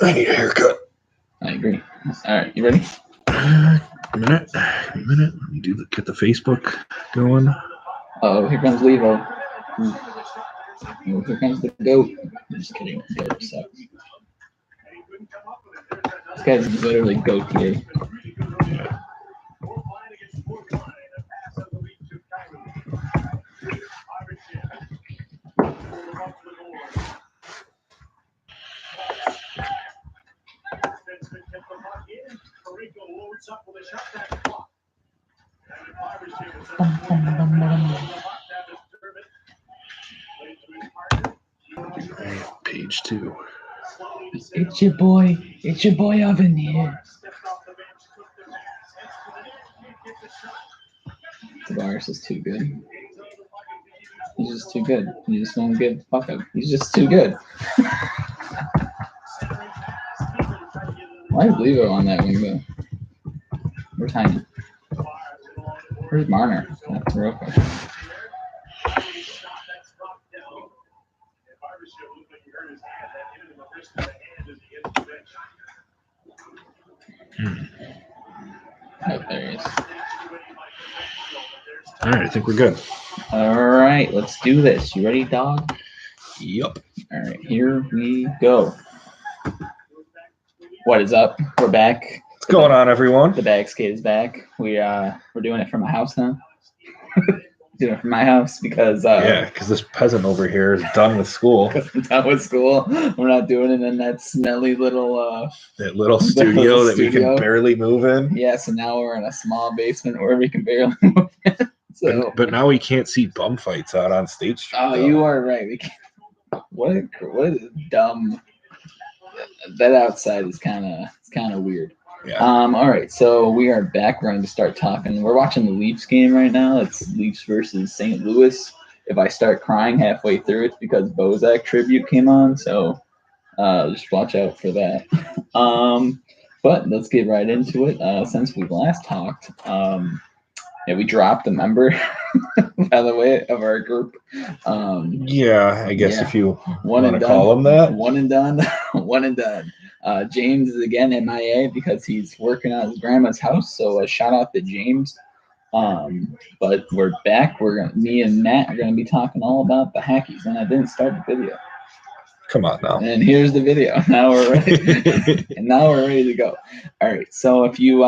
I need a haircut. I agree. All right, you ready? A minute. Let me get the Facebook going. Oh, here comes Levo. Oh, here comes the goat. I'm just kidding. Goat sucks. This guy's literally goat today. Page 2. It's your boy Oven here. Tavares is too good. He's just too good. You just won't give a fuck up. He's just too good. Why is Levo on that wing though? Where's Heine? Where's Marner? That's a real question. Oh, there he is. All right, I think we're good. All right, let's do this. You ready, dog? Yep. All right, here we go. What is up? We're back. What's going on, everyone? The bag skate is back. We're doing it from my house now. Doing it from my house because because this peasant over here is done with school. I'm done with school. We're not doing it in that smelly little that little studio that we can barely move in. Yeah, so now we're in a small basement where we can barely move in. So, but now we can't see bum fights out on State Street. Oh, though. You are right. We can't. What a dumb. That outside is kind of weird. Yeah. All right, so we are back. We're going to start talking. We're watching the Leafs game right now. It's Leafs versus St. Louis. If I start crying halfway through, it's because Bozak tribute came on. So just watch out for that. But let's get right into it. Since we last talked, we dropped a member, by the way, of our group. I guess if you want to call him that. One and done. One and done. James is again MIA because he's working on his grandma's house. So a shout out to James. But we're back. Me and Matt are gonna be talking all about the Hackies, and I didn't start the video. Come on now. And here's the video. Now we're ready. And now we're ready to go. All right. So if you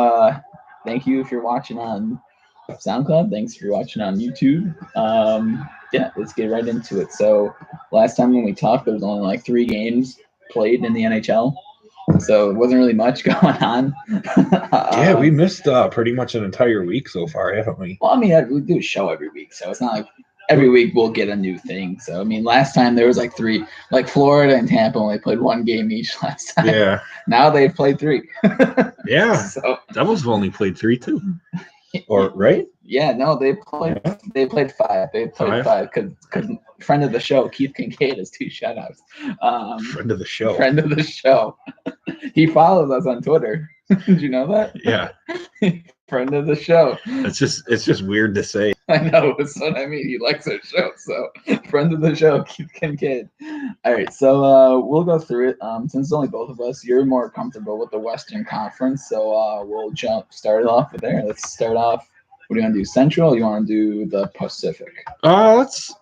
thank you if you're watching on SoundCloud. Thanks for watching on YouTube. Let's get right into it. So last time when we talked, there was only like 3 games played in the NHL. So it wasn't really much going on. We missed pretty much an entire week so far, haven't we? Well, I mean, we do a show every week, so it's not like every week we'll get a new thing. So, I mean, last time there was like 3, like Florida and Tampa only played 1 game each last time. Yeah. Now they've played 3. Yeah. So Devils have only played 3 too. Or right? Yeah, no, they played 5. They played 5 because friend of the show, Keith Kincaid, has 2 shutouts. Friend of the show. Friend of the show. He follows us on Twitter. Did you know that? Yeah. Friend of the show. It's just weird to say. I know, that's what I mean. He likes our show, so friend of the show, Keith Kincaid. All right, so we'll go through it. Since it's only both of us, you're more comfortable with the Western Conference, so we'll start it off with there. Let's start off. What do you want to do? Central? Or you want to do the Pacific? Let's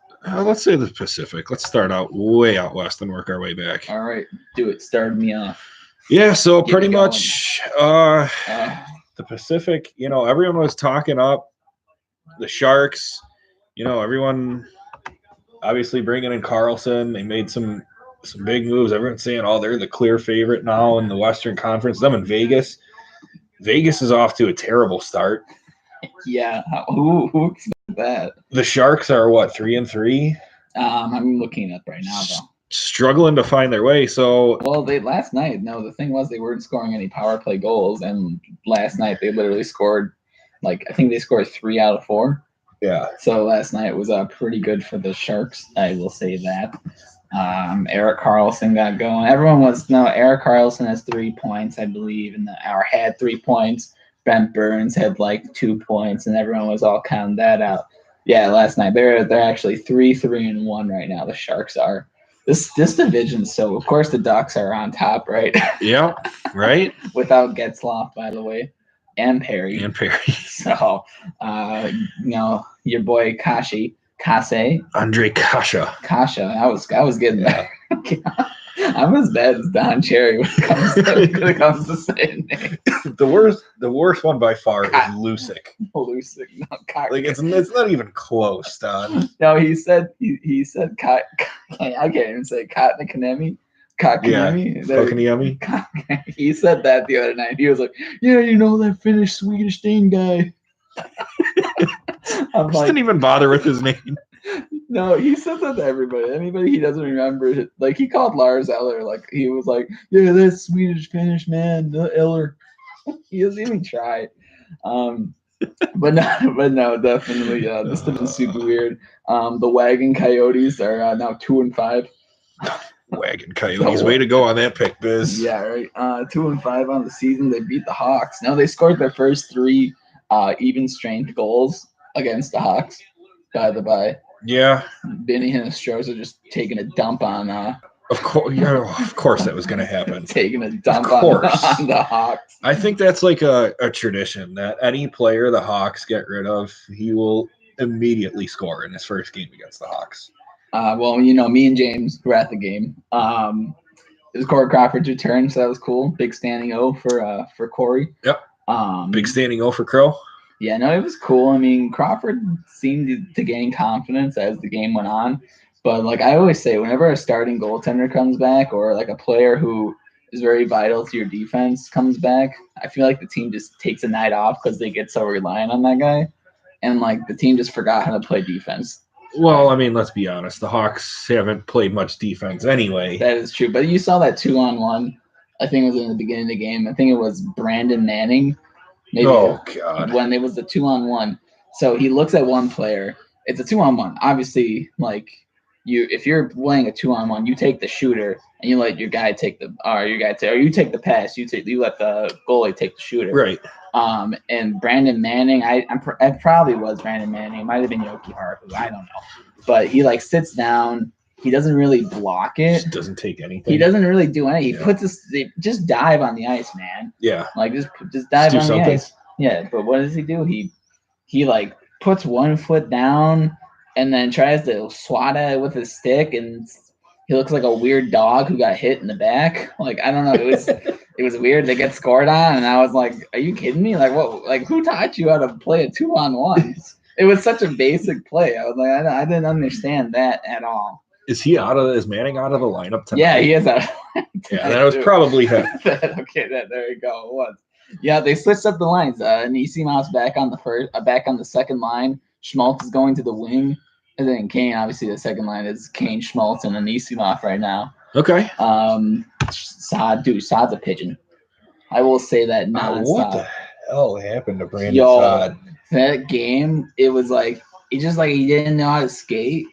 say the Pacific. Let's start out way out west and work our way back. All right, do it. Start me off. Yeah, so pretty much the Pacific, everyone was talking up the Sharks, everyone obviously bringing in Carlson. They made some big moves. Everyone's saying, they're the clear favorite now in the Western Conference. Them in Vegas. Vegas is off to a terrible start. Yeah, who expected that? The Sharks are what, 3-3? I'm looking up right now though. Struggling to find their way. So last night. No, the thing was they weren't scoring any power play goals, and last night they literally scored. I think they scored 3 out of 4. Yeah. So last night was pretty good for the Sharks. I will say that. Erik Karlsson got going. Erik Karlsson has 3 points, I believe, had 3 points. Brent Burns had 2 points, and everyone was all counting that out. Yeah, last night they're actually 3-1 right now. The Sharks are. This division. So of course the Ducks are on top, right? Yeah, right. Without Getzlaff, by the way, and Perry. And Perry. So, your boy Kase, Andre Kasha. I was getting that. I'm as bad as Don Cherry when it comes to saying names. The worst one by far is Lucic. Lucic, no, Like it's not even close, Don. No, he said I can't even say Kotnikanemi. Kotkaniemi. Kotkaniemi. He said that the other night. He was like, "Yeah, that Finnish Swedish thing guy." I'm Just didn't even bother with his name. No, he said that to everybody. Anybody he doesn't remember, like he called Lars Eller, like he was like, "Yeah, that Swedish Finnish man, Eller." He doesn't even try. But no, definitely. This has been super weird. The Wagon Coyotes are now 2-5. Wagon Coyotes, way to go on that pick, Biz. Yeah, right. 2-5 on the season. They beat the Hawks. Now they scored their first 3 even strength goals against the Hawks. By the by. Yeah. Benny Hinestroza are just taking a dump on. Of course, that was going to happen. Taking a dump on the Hawks. I think that's like a tradition that any player the Hawks get rid of, he will immediately score in his first game against the Hawks. Well, me and James were at the game. It was Corey Crawford's return, so that was cool. Big standing O for Corey. Yep. Big standing O for Crow. Yeah, no, it was cool. I mean, Crawford seemed to gain confidence as the game went on. But like I always say, whenever a starting goaltender comes back or like a player who is very vital to your defense comes back, I feel like the team just takes a night off because they get so reliant on that guy. And like the team just forgot how to play defense. Well, I mean, let's be honest. The Hawks haven't played much defense anyway. That is true. But you saw that 2-on-1. I think it was in the beginning of the game. I think it was Brandon Manning. Maybe God. When it was the 2-on-1. So he looks at one player. It's a 2-on-1. Obviously, like if you're playing a 2-on-1, you take the shooter and you let your guy take the you take the pass. You let the goalie take the shooter. Right. And Brandon Manning, it probably was Brandon Manning. It might have been Yoki Haru. I don't know. But he like sits down. He doesn't really block it. Just doesn't take anything. He doesn't really do anything. He puts just dive on the ice, man. Yeah. Like just dive on the ice. Yeah. But what does he do? He like puts one foot down and then tries to swat at it with his stick, and he looks like a weird dog who got hit in the back. Like I don't know. It was weird. They get scored on, and I was like, "Are you kidding me? Like what? Like who taught you how to play a 2-on-1?" It was such a basic play. I was like, I didn't understand that at all. Is Manning out of the lineup tonight? Yeah, he is out. Yeah, that was probably him. Okay, there you go. It was. Yeah, they switched up the lines. Nisimav's back on the second line. Schmaltz is going to the wing, and then Kane. Obviously, the second line is Kane, Schmaltz, and Anisimov right now. Okay. Saad's a pigeon. I will say that nonstop. What the hell happened to Brandon Saad? That game, it was like he didn't know how to skate.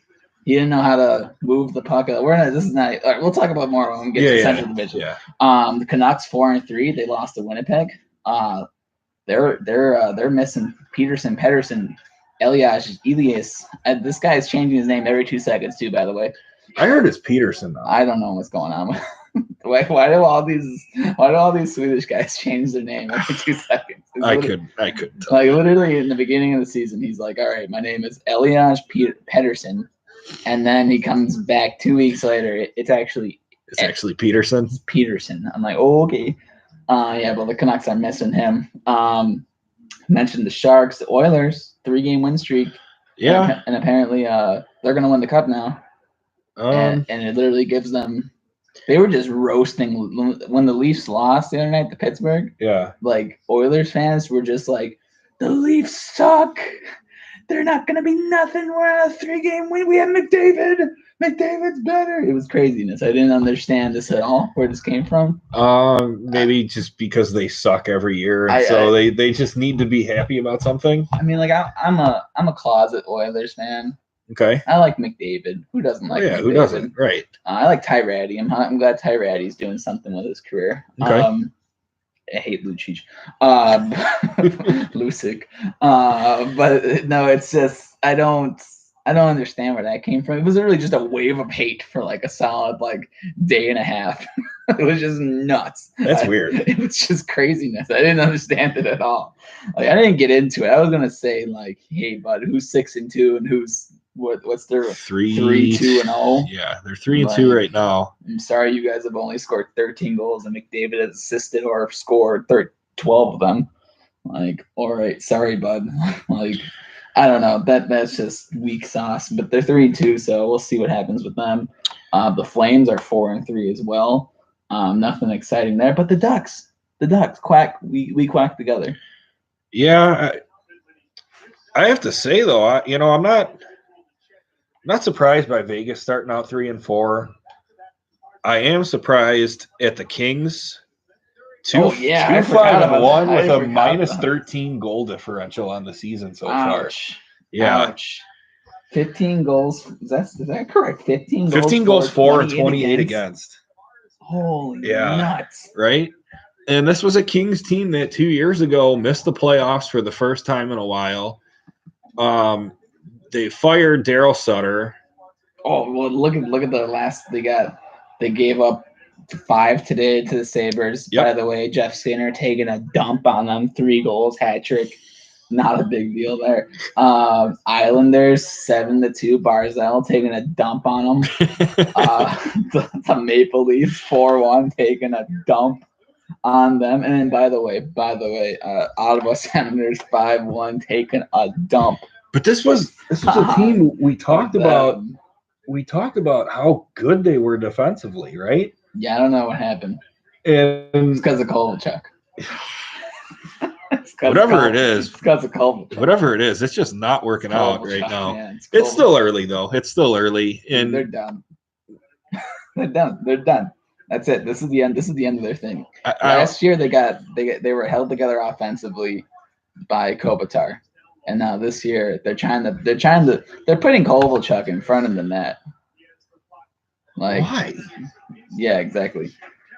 He didn't know how to move the puck. This is not. All right, we'll talk about more when we get to Central Division. Yeah. The Canucks 4-3. They lost to Winnipeg. They're missing Pedersen, Elias. This guy is changing his name every 2 seconds too. By the way, I heard it's Peterson now. I don't know what's going on. Why do all these Swedish guys change their name every 2 seconds? I could. Like literally in the beginning of the season, he's like, "All right, my name is Elias Pedersen," and then he comes back 2 weeks later. It's actually Peterson. Peterson. I'm like, oh, okay. Yeah, but the Canucks are missing him. Mentioned the Sharks, the Oilers, 3-game win streak. Yeah, and apparently they're gonna win the cup now. And it literally gives them. They were just roasting when the Leafs lost the other night to Pittsburgh. Yeah. Like Oilers fans were just like, the Leafs suck. They're not gonna be nothing. We're on a 3-game win. We have McDavid. McDavid's better. It was craziness. I didn't understand this at all. Where this came from. Maybe just because they suck every year, and so they just need to be happy about something. I mean, like I'm a closet Oilers fan. Okay. I like McDavid. Who doesn't like? McDavid? Who doesn't? Right. I like Ty Ratty. I'm glad Ty Ratty's doing something with his career. Okay. I hate Lucic. Lucic. But no, it's just I don't. I don't understand where that came from. It was literally just a wave of hate for like a solid like day and a half. It was just nuts. That's weird. It was just craziness. I didn't understand it at all. Like I didn't get into it. I was gonna say like, hey, bud, who's 6-2 and who's what's their 3-2-0? Yeah, they're 3-2 right now. I'm sorry, you guys have only scored 13 goals, and McDavid has assisted or scored 12 of them. Like, all right, sorry, bud. Like, I don't know. That's just weak sauce. But they're 3-2, so we'll see what happens with them. The Flames are 4-3 as well. Nothing exciting there. But the Ducks quack. We quack together. Yeah, I have to say though, I'm not surprised by Vegas starting out 3-4. I am surprised at the Kings. 2-5-1 with a minus 13 goal differential on the season so far. Yeah. Ouch. 15 goals. Is that correct? 15 goals for 28 against. Holy nuts. Right? And this was a Kings team that 2 years ago missed the playoffs for the first time in a while. They fired Daryl Sutter. Oh, well, look at the last they got. They gave up 5 today to the Sabres. Yep. By the way, Jeff Skinner taking a dump on them, 3 goals, hat trick. Not a big deal there. Islanders 7-2. Barzal taking a dump on them. The Maple Leafs 4-1 taking a dump on them. And then by the way, Ottawa Senators 5-1 taking a dump. But this was a team we talked about. We talked about how good they were defensively, right? Yeah, I don't know what happened. And it's because of Kovalchuk. Whatever it is, it's because of Kovalchuk. Whatever it is, it's just not working out right now. Man, it's still early though. It's still early, and they're done. They're done. That's it. This is the end. This is the end of their thing. Last year they were held together offensively by Kopitar. And now this year they're putting Kovalchuk in front of the net. Like why? Yeah, exactly.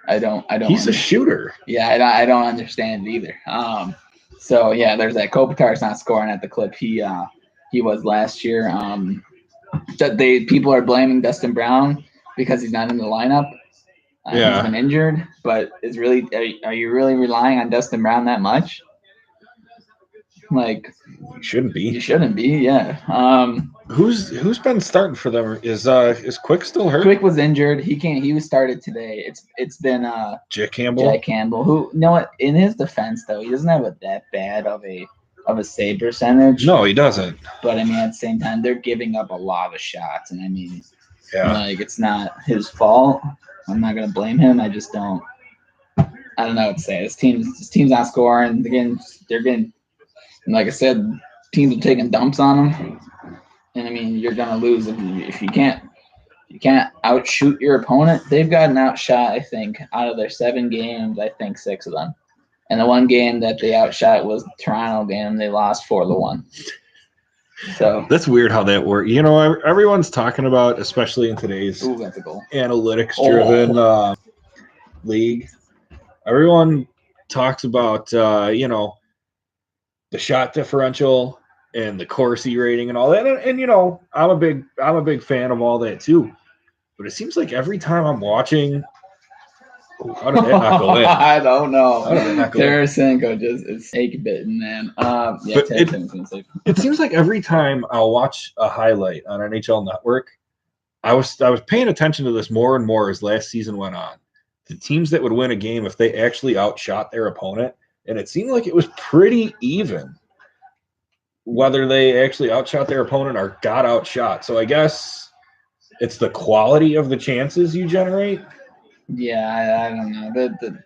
I don't. He's a shooter. Yeah, I don't understand it either. So yeah, there's that. Kopitar's not scoring at the clip he was last year. People are blaming Dustin Brown because he's not in the lineup. He's been injured, but are you really relying on Dustin Brown that much? Like, you shouldn't be. You shouldn't be. Yeah. Who's been starting for them? Is Quick still hurt? Quick was injured. He was started today. It's been Jack Campbell. Who, you know what? In his defense, though, he doesn't have that bad of a save percentage. No, he doesn't. But I mean, at the same time, they're giving up a lot of shots, and I mean, like it's not his fault. I'm not gonna blame him. I just don't. I don't know what to say. This team's not scoring. They're getting. Like I said, teams are taking dumps on them, and I mean you're gonna lose if you can't outshoot your opponent. They've gotten outshot, I think, out of their 7 games. I think 6 of them, and the one game that they outshot was the Toronto game. They lost 4-1. So that's weird how that works. You know, everyone's talking about, especially in today's analytics-driven league. Everyone talks about the shot differential and the Corsi rating and all that. And I'm a big fan of all that too. But it seems like every time I'm watching, how did that not go in? I don't know. Tarasenko just is snake bitten, man. It seems like every time I'll watch a highlight on NHL Network, I was paying attention to this more and more as last season went on. The teams that would win a game if they actually outshot their opponent. And it seemed like it was pretty even, whether they actually outshot their opponent or got outshot. So I guess it's the quality of the chances you generate. Yeah, I don't know. That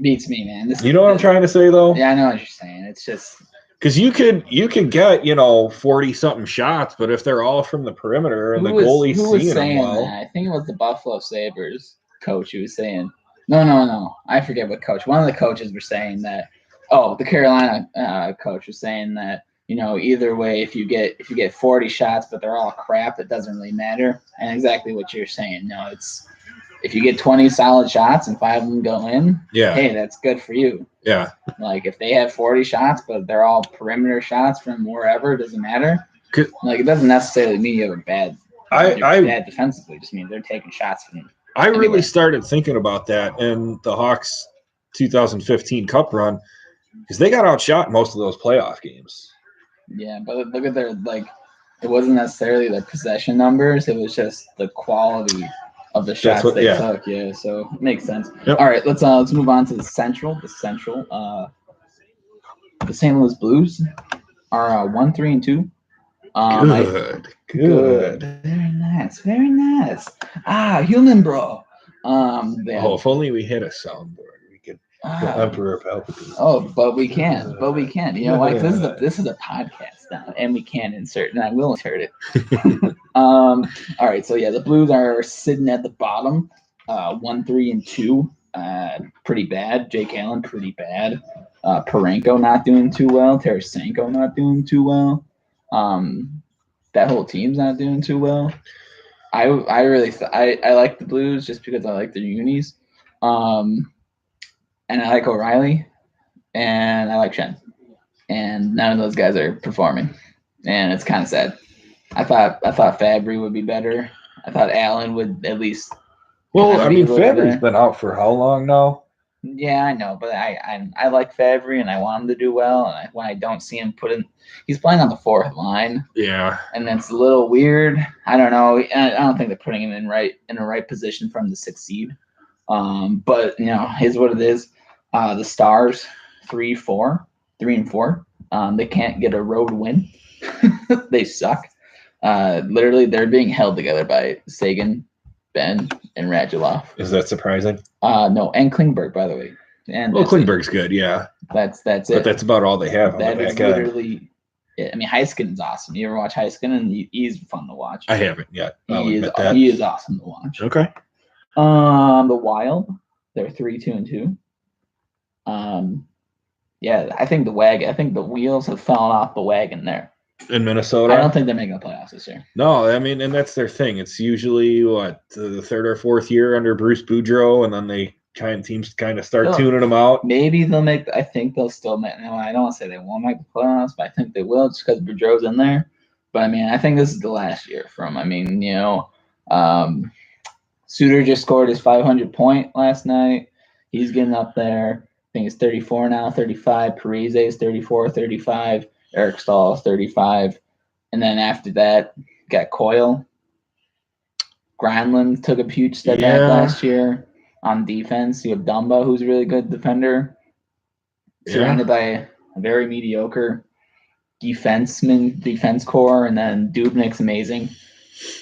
beats me, man. You know what I'm trying to say, though? Yeah, I know what you're saying. It's just because you could get 40-something shots, but if they're all from the perimeter and the goalie's seeing them well, I think it was the Buffalo Sabres coach who was saying. No. I forget what coach. One of the coaches were saying that. Oh, the Carolina coach was saying that either way, if you get 40 shots, but they're all crap, it doesn't really matter. And exactly what you're saying. No, it's if you get 20 solid shots and 5 of them go in. Yeah. Hey, that's good for you. Yeah. Like if they have 40 shots, but they're all perimeter shots from wherever, it doesn't matter. Like, it doesn't necessarily mean you have a bad. I bad defensively. It just means they're taking shots from. I really started thinking about that in the Hawks 2015 Cup run because they got outshot most of those playoff games. Yeah, but look at their it wasn't necessarily their possession numbers; it was just the quality of the shots they took. Yeah, so it makes sense. Yep. All right, let's move on to the Central. The St. Louis Blues are 1-3-2. Good. Very nice. Human bro. If only we had a soundboard, we could kill Emperor Palpatine. Oh, but we can. You know why? This is a podcast now, and we can insert, and I will insert it. All right, so yeah, the Blues are sitting at the bottom, 1-3-2. Pretty bad. Jake Allen, pretty bad. Parenko not doing too well. Tarasenko not doing too well. That whole team's not doing too well. I like the Blues just because I like their unis, and I like O'Reilly, and I like Shen, and none of those guys are performing, and it's kind of sad. I thought Fabry would be better. I thought Allen would at least. Well, I mean, Fabry's been out for how long now? Yeah, I know, but I like Fabry and I want him to do well. And when I don't see him he's playing on the fourth line. Yeah, and that's a little weird. I don't know. I don't think they're putting him in the right position for him to succeed. But here's what it is. The Stars 3-4. They can't get a road win. They suck. Literally, they're being held together by Sagan, Ben, and Radulov. Is that surprising? No, and Klingberg, by the way. And Klingberg's good, yeah. That's it. But that's about all they have on the back end. Literally it. I mean, Heiskan's awesome. You ever watch Heiskan? And he's fun to watch. I haven't yet. He is awesome to watch. Okay. The Wild, they're 3-2-2. Yeah, I think the wheels have fallen off the wagon there. In Minnesota? I don't think they're making the playoffs this year. No, I mean, and that's their thing. It's usually, the third or fourth year under Bruce Boudreau, and then teams kind of start tuning them out. Maybe they'll make – I think they'll still make – no, I don't want to say they won't make the playoffs, but I think they will just because Boudreau's in there. But, I mean, I think this is the last year for him. I mean, Suter just scored his 500 point last night. He's getting up there. I think it's 34 now, 35. Parise is 34, 35. Eric Stahl is 35. And then after that, got Coyle. Granlund took a huge step back last year on defense. You have Dumba, who's a really good defender. Surrounded by a very mediocre defense core. And then Dubnik's amazing.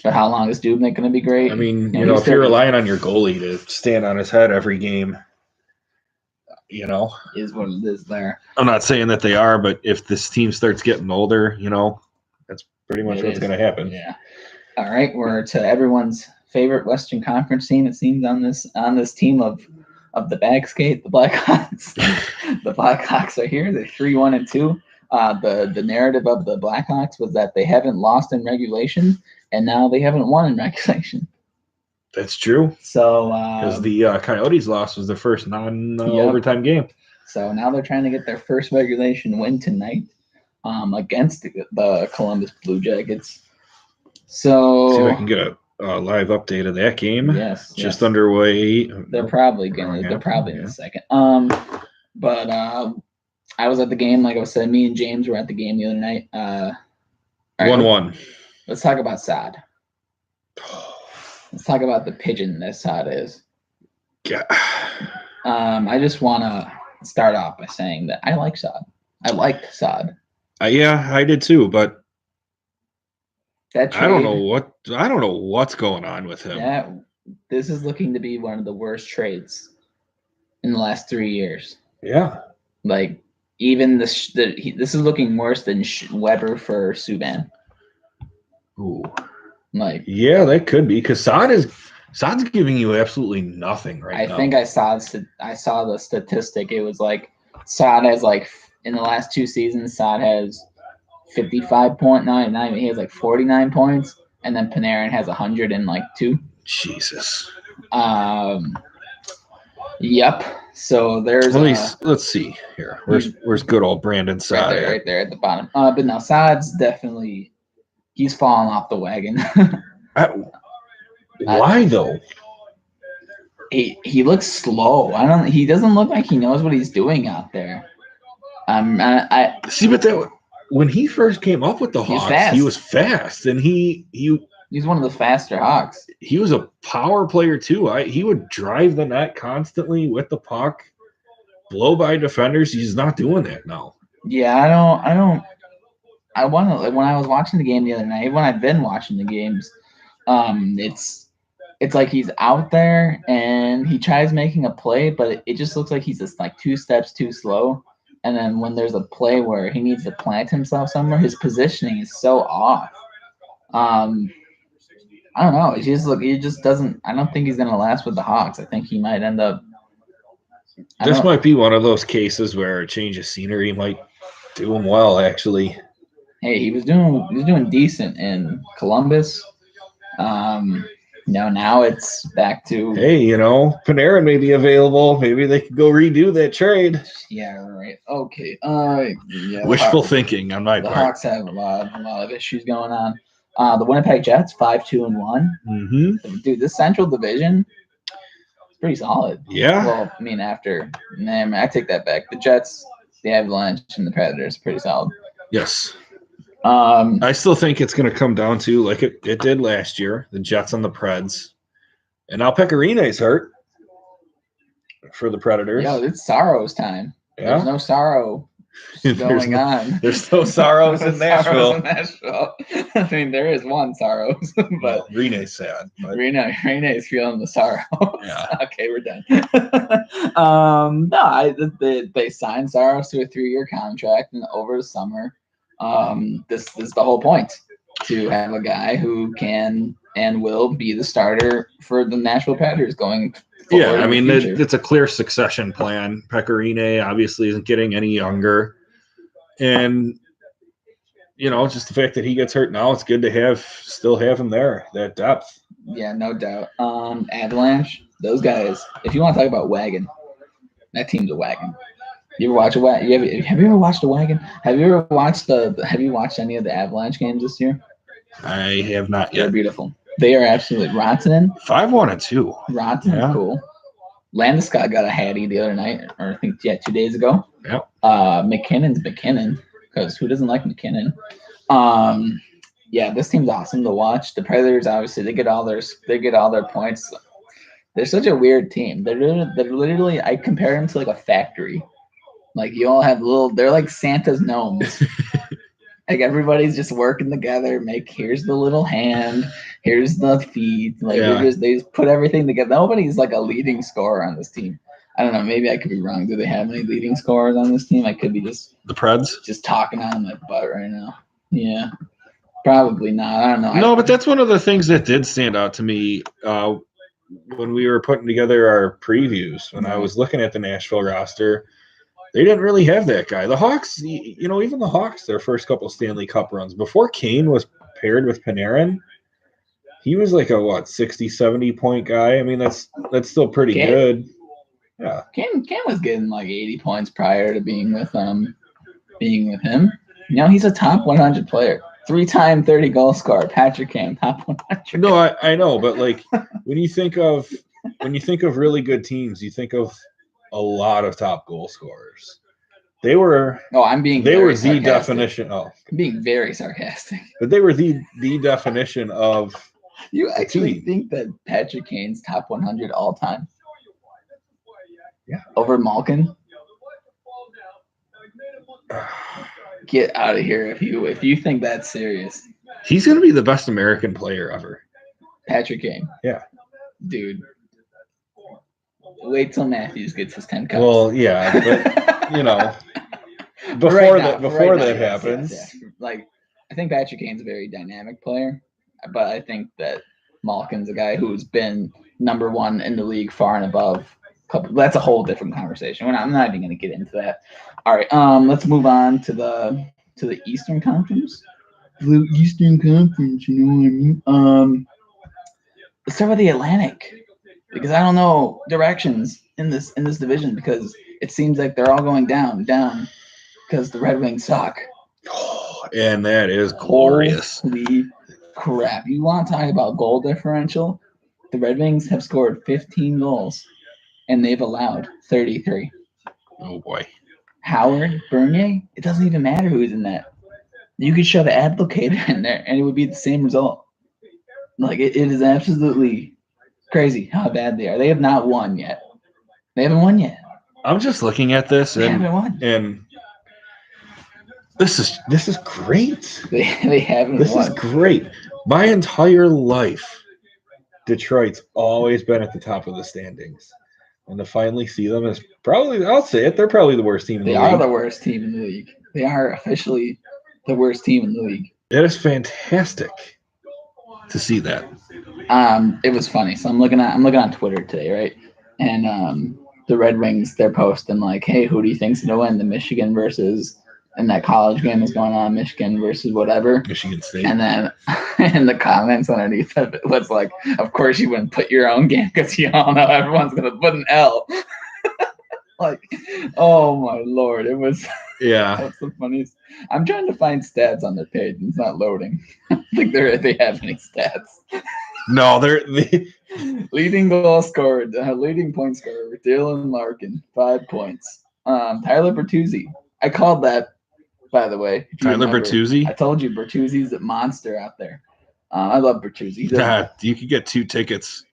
But how long is Dubnik going to be great? I mean, if you're relying on your goalie to stand on his head every game, is what it is there. I'm not saying that they are, but if this team starts getting older, that's pretty much what's going to happen. Yeah. All right, we're to everyone's favorite Western Conference team. It seems on this team of the Bagskate, the Blackhawks. The Blackhawks are here. They're 3-1-2. The narrative of the Blackhawks was that they haven't lost in regulation, and now they haven't won in regulation. That's true. So because the Coyotes loss was their first non-overtime game. So now they're trying to get their first regulation win tonight against the Columbus Blue Jackets. So see if I can get a live update of that game. Yes, just underway. They're probably in a second. But I was at the game, like I said. Me and James were at the game the other night. 1-1. Let's talk about Saad. Let's talk about the pigeon that Saad is. Yeah. I just want to start off by saying that I like Saad. I liked Saad. Yeah, I did too, but that trade, I don't know what's going on with him. This is looking to be one of the worst trades in the last 3 years. Yeah. Like even this is looking worse than Weber for Subban. Ooh. Like, yeah, that could be because Saad's giving you absolutely nothing right now. I think I saw the statistic. It was like Saad has in the last 2 seasons, Saad has 55.9. He has 49 points, and then Panarin has 102. Jesus. Yep. So there's let's see here. Where's good old Brandon Saad? Right there at the bottom. But no, Saad's definitely He's fallen off the wagon. Why though? He looks slow. He doesn't look like he knows what he's doing out there. I See, but when he first came up with the Hawks, he was fast, and he's one of the faster Hawks. He was a power player too. He would drive the net constantly with the puck, blow by defenders. He's not doing that now. Yeah, I want to. When I was watching the game the other night, when I've been watching the games, it's like he's out there and he tries making a play, but it just looks like he's just like 2 steps too slow. And then when there's a play where he needs to plant himself somewhere, his positioning is so off. I don't know. He just doesn't. I don't think he's gonna last with the Hawks. I think he might end up. This might be one of those cases where a change of scenery might do him well. Actually, hey, he was doing decent in Columbus. Now it's back to. Hey, Panarin may be available. Maybe they could go redo that trade. Yeah, right. Okay. Yeah. Wishful thinking on my part. The Hawks have a lot of issues going on. The Winnipeg Jets 5-2-1. Mm-hmm. Dude, this Central Division is pretty solid. Yeah. Well, I mean, I take that back. The Jets, the Avalanche, and the Predators pretty solid. Yes. I still think it's going to come down to, like it did last year, the Jets and the Preds. And now Pekarine's hurt for the Predators. Yo, it's Saros time. Yeah. There's no sorrow going on. There's no Saros in Nashville. I mean, there is one Saros, but Rene's sad. But... Rene's feeling the sorrow. Yeah. Okay, we're done. They signed Saros to a 3-year contract, and over the summer, this is the whole point, to have a guy who can and will be the starter for the Nashville Predators going forward. Yeah, I mean, it's a clear succession plan. Pecorine obviously isn't getting any younger. And, just the fact that he gets hurt now, it's good to still have him there, that depth. Yeah, no doubt. Avalanche, those guys, if you want to talk about wagon, that team's a wagon. You ever watch a wagon? Have you ever watched a wagon? Have you watched any of the Avalanche games this year? I have not yet. They're beautiful. They are absolutely Rantanen. 5-1-2. Rantanen, cool. Landeskog got a hattie the other night, or I think 2 days ago. Yep. McKinnon's McKinnon, because who doesn't like McKinnon? Yeah, this team's awesome to watch. The Predators, obviously, they get all their points. They're such a weird team. They're literally, I compare them to like a factory. Like you all have they're like Santa's gnomes. Like everybody's just working together. Here's the little hand, here's the feet. Like they just put everything together. Nobody's like a leading scorer on this team. I don't know. Maybe I could be wrong. Do they have any leading scorers on this team? I could be just the Preds just talking on my butt right now. Yeah, probably not. I don't know. No, but that's one of the things that did stand out to me when we were putting together our previews. When I was looking at the Nashville roster. They didn't really have that guy. The Hawks, even the Hawks, their first couple Stanley Cup runs, before Kane was paired with Panarin, he was like a, 60, 70 point guy. I mean, that's still pretty good. Yeah. Kane was getting like 80 points prior to being with him. He's a top 100 player. 3-time 30-goal scorer. Patrick Kane, top 100. No, I know, but like when you think of really good teams, you think of a lot of top goal scorers. They were. Oh, I'm being. They were the definition. Oh, I'm being very sarcastic. But they were the definition of. You actually think that Patrick Kane's top 100 all time? Yeah. Over Malkin. Get out of here if you think that's serious. He's going to be the best American player ever. Patrick Kane. Yeah. Dude. Wait till Matthews gets his 10 cups. Well, yeah, but before that happens, yes. Like I think Patrick Kane's a very dynamic player, but I think that Malkin's a guy who's been number 1 in the league far and above. That's a whole different conversation. I'm not even going to get into that. All right, let's move on to the Eastern Conference. The Eastern Conference, you know what I mean? Let's start with the Atlantic. Because I don't know directions in this division because it seems like they're all going down because the Red Wings suck. and that is glorious. Holy crap. You want to talk about goal differential? The Red Wings have scored 15 goals, and they've allowed 33. Oh boy. Howard, Bernier, it doesn't even matter who's in that. You could shove Advocator in there, and it would be the same result. Like, it is absolutely crazy how bad they are. They have not won yet. They haven't won yet. I'm just looking at this They haven't won. and this is great. They haven't This won. is great. My entire life, Detroit's always been at the top of the standings. And to finally see them is probably, I'll say it, they're probably the worst team in the They league. are the worst team in the league. They are officially the worst team in the league. It is fantastic to see that. It was funny. So I'm looking on Twitter today, right? And the Red Wings, they're posting like, "Hey, who do you think's gonna win the Michigan versus?" And that college game is going on, Michigan versus whatever. Michigan State. And then in the comments underneath of it was like, "Of course you wouldn't put your own game because you all know everyone's gonna put an L." Like, oh my lord, it was. Yeah. That's the funniest. I'm trying to find stats on their page, and it's not loading. I don't think they have any stats. No, Leading goal scored, leading point scorer, Dylan Larkin, 5 points. Tyler Bertuzzi. I called that, by the way. if you Tyler remember. Bertuzzi. I told you Bertuzzi's a monster out there. I love Bertuzzi. You could get 2 tickets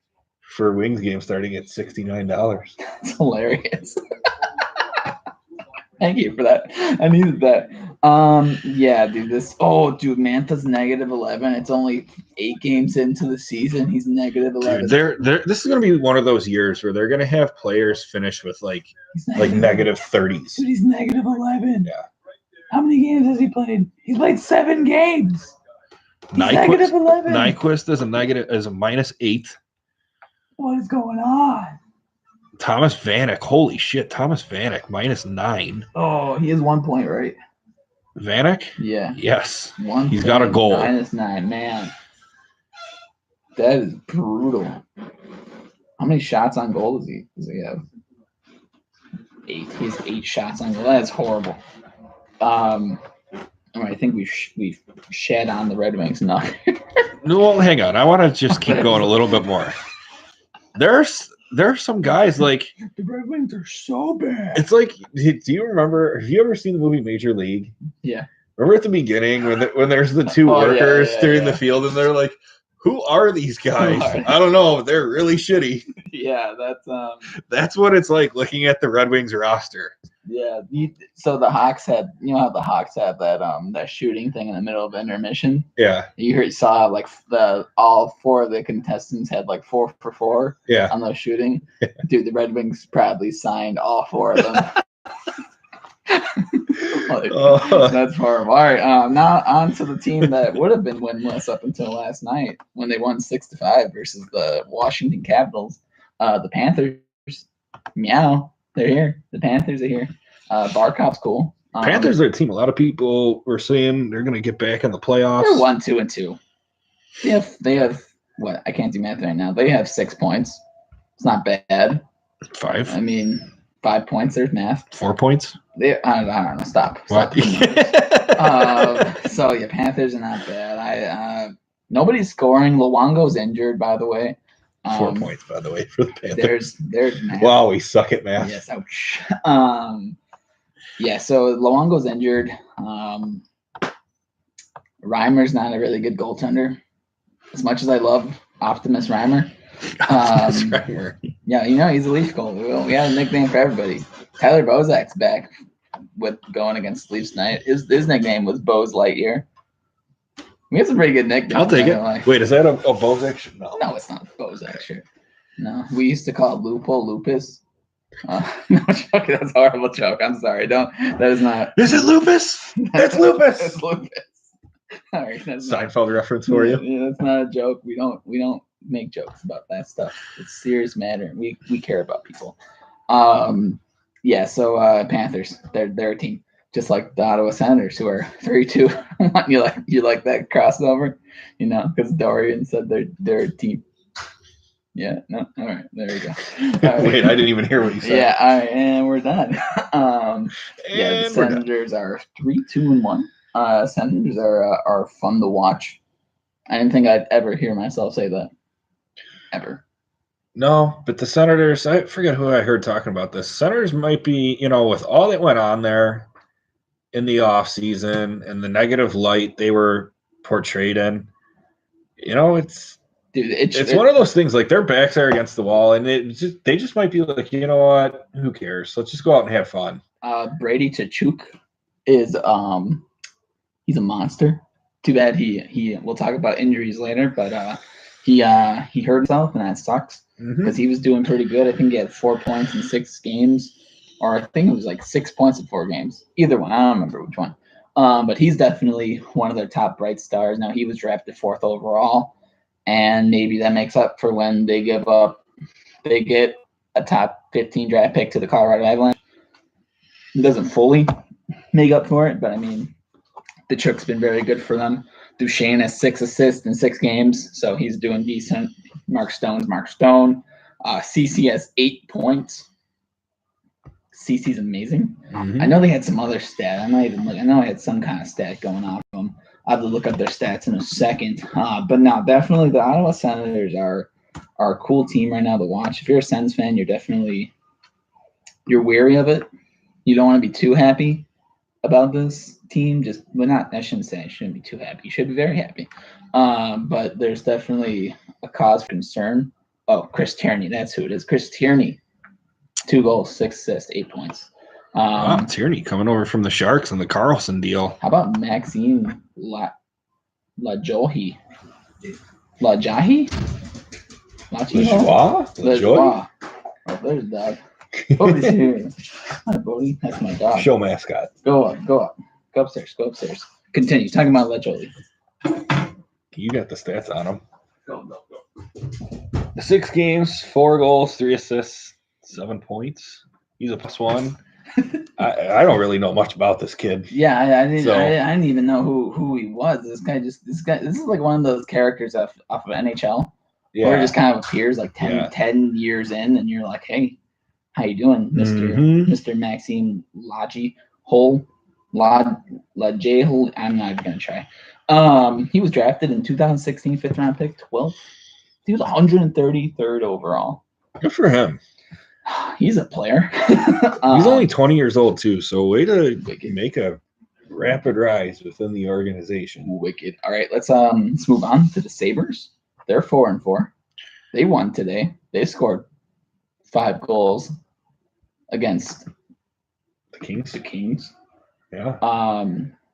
for Wings game starting at $69. It's hilarious. Thank you for that. I needed that. Yeah, dude. Mantha's -11. It's only 8 games into the season. He's -11. Dude, this is gonna be one of those years where they're gonna have players finish with like -30s. Dude, he's -11. Yeah. How many games has he played? He's played 7 games. He's Nyquist, -11. Nyquist is a -8. What is going on? Thomas Vanek, holy shit, Thomas Vanek -9. Oh, he has 1 point, right? Vanek? Yeah. Yes. 1 He's got a goal. -9, man. That is brutal. How many shots on goal does he have? 8. He has 8 shots on goal. That's horrible. All right, I think we've shed on the Red Wings enough. No, hang on. I want to just keep going a little bit more. There's some guys like the Red Wings are so bad. it's like, do you remember? Have you ever seen the movie Major League? Yeah. Remember at the beginning when there's the 2 workers in the field and they're like, "Who are these guys? I don't know. But they're really shitty." Yeah, That's what it's like looking at the Red Wings roster. Yeah. So the Hawks had, how the Hawks had that shooting thing in the middle of intermission. Yeah. You saw like all 4 of the contestants had like 4 for 4. Yeah. On those shooting. Dude, the Red Wings proudly signed all 4 of them. That's horrible. All right, now on to the team that would have been winless up until last night when they won 6-5 versus the Washington Capitals. The Panthers, meow, they're here. The Panthers are here. Barkov's cool. Panthers are a team. A lot of people were saying they're going to get back in the playoffs. They're 1-2-2. They have what? I can't do math right now. They have 6 points. It's not bad. 5. I mean, 5 points. There's math. 4 points. I don't know. Stop. What? So yeah, Panthers are not bad. Nobody's scoring. Luongo's injured, by the way. 4 points, by the way, for the Panthers. There's math. Wow, we suck at math. Yes, ouch. Yeah, so Luongo's injured. Reimer's not a really good goaltender. As much as I love Optimus Reimer. Reimer. Yeah, he's a Leaf goalie. We have a nickname for everybody. Tyler Bozak's back with going against Leafs tonight. His nickname was Bose Lightyear. We have some pretty good nicknames. I'll take it. Wait, is that a Bozak shirt? No, it's not a Bozak shirt. No, we used to call it Lupo Lupus. No joke. That's a horrible joke. I'm sorry. That is not. Is it Lupus? It's Lupus. It's Lupus. All right. Seinfeld reference for you. Yeah, that's not a joke. We don't make jokes about that stuff. It's a serious matter. We care about people. Yeah. So Panthers, they're a team just like the Ottawa Senators, who are 3-2. you like that crossover, because Dorian said they're a team. Yeah. No. All right. There you go. Right. Wait, I didn't even hear what you said. Yeah. All right, and we're done. Yeah. The Senators are 3-2-1. Senators are fun to watch. I didn't think I'd ever hear myself say that. Ever. No, but the Senators, I forget who I heard talking about this. Senators might be, with all that went on there in the offseason and the negative light they were portrayed in, it's Dude, it's one of those things, like their backs are against the wall, and they just might be like, you know what? Who cares? Let's just go out and have fun. Brady Tkachuk is he's a monster. Too bad he we'll talk about injuries later, but he hurt himself, and that sucks because he was doing pretty good. I think he had 4 points in 6 games, or I think it was like 6 points in 4 games. Either one, I don't remember which one. But he's definitely one of their top bright stars. Now he was drafted 4th overall, and maybe that makes up for when they get a top 15 draft pick to the Colorado Avalanche. It doesn't fully make up for it, but I mean, the Tkachuk's been very good for them. Duchesne has 6 assists in 6 games, so he's doing decent. Mark Stone. CC has 8 points. CC's amazing. I know they had some other stat. I know I had some kind of stat going off of them. I'll have to look up their stats in a second. But no, definitely the Ottawa Senators are a cool team right now to watch. If you're a Sens fan, you're wary of it. You don't want to be too happy about this team. I shouldn't be too happy. You should be very happy. But there's definitely a cause for concern. Oh, Chris Tierney, that's who it is. Chris Tierney, 2 goals, 6 assists, 8 points. Wow, Tierney coming over from the Sharks and the Carlson deal. How about Maxime Lajoie? Lajoie? Lajoie? Oh, there's Doug. Bodie's here. Hi, Bodie. That's my dog. Show mascot. Go up. Go upstairs. Continue. Talking about Lajoie. You got the stats on him. Go. 6 games, 4 goals, 3 assists, 7 points. He's a +1. I don't really know much about this kid. Yeah, I didn't even know who he was. This guy, this is like one of those characters off of NHL. Yeah. Where it just kind of appears like 10 years in, and you're like, hey, how you doing, Mr. Maxime Lajoie? I'm not even gonna try. He was drafted in 2016, 5th round pick, 12th. He was 133rd overall. Good for him. He's a player. He's only 20 years old too, so way to make a rapid rise within the organization. Wicked. All right, let's move on to the Sabres. They're 4-4. They won today. They scored 5 goals against the Kings. Yeah.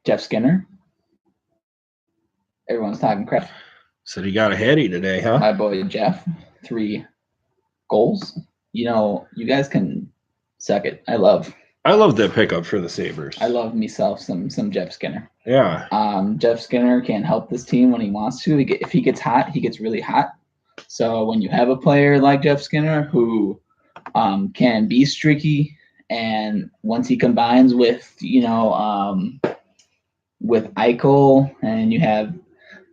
Jeff Skinner. Everyone's talking crap. Said he got a heady today, huh? My boy Jeff, 3 goals. You guys can suck it. I love that pickup for the Sabres. I love myself some Jeff Skinner. Yeah. Jeff Skinner can help this team when he wants to. If he gets hot, he gets really hot. So when you have a player like Jeff Skinner who can be streaky, and once he combines with Eichel, and you have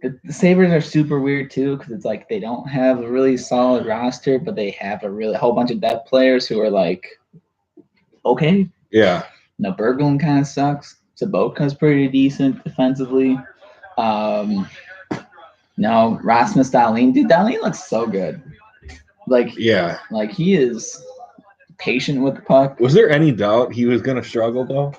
the Sabres are super weird too, because it's like they don't have a really solid roster, but they have a whole bunch of depth players who are like, okay. Yeah. Now Berglund kind of sucks. Sobotka's pretty decent defensively. No, Rasmus Dahlin. Dude, Dahlin looks so good. Like he is patient with the puck. Was there any doubt he was going to struggle though?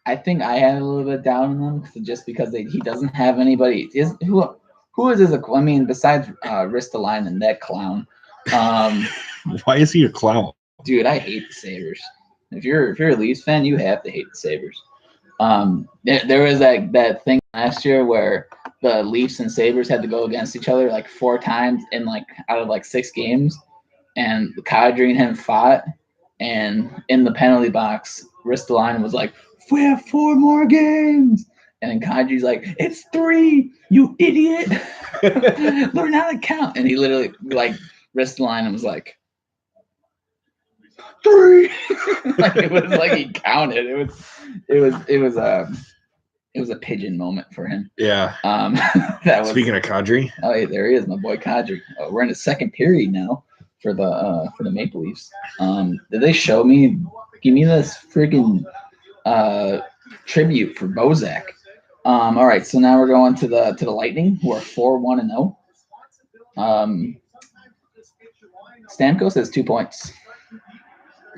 I think I had a little bit of doubt in him just because he doesn't have anybody. Who is his? I mean, besides Ristolainen and that clown. Why is he a clown? Dude, I hate the Sabres. If you're a Leafs fan, you have to hate the Sabres. There was that thing last year where the Leafs and Sabres had to go against each other like 4 times in out of 6 games, and Kadri and him fought, and in the penalty box, Ristolainen was like, "We have 4 more games," and then Kadri's like, "It's 3, you idiot! Learn how to count." And he literally Ristolainen was like, 3. It was like he counted. It was a pigeon moment for him. Yeah. Speaking of Kadri. Oh, hey, there he is, my boy Kadri. Oh, we're in the second period now for the Maple Leafs. Did they show me? Give me this freaking tribute for Bozak. All right, so now we're going to the Lightning, who are 4-1-0. Stamkos has 2 points.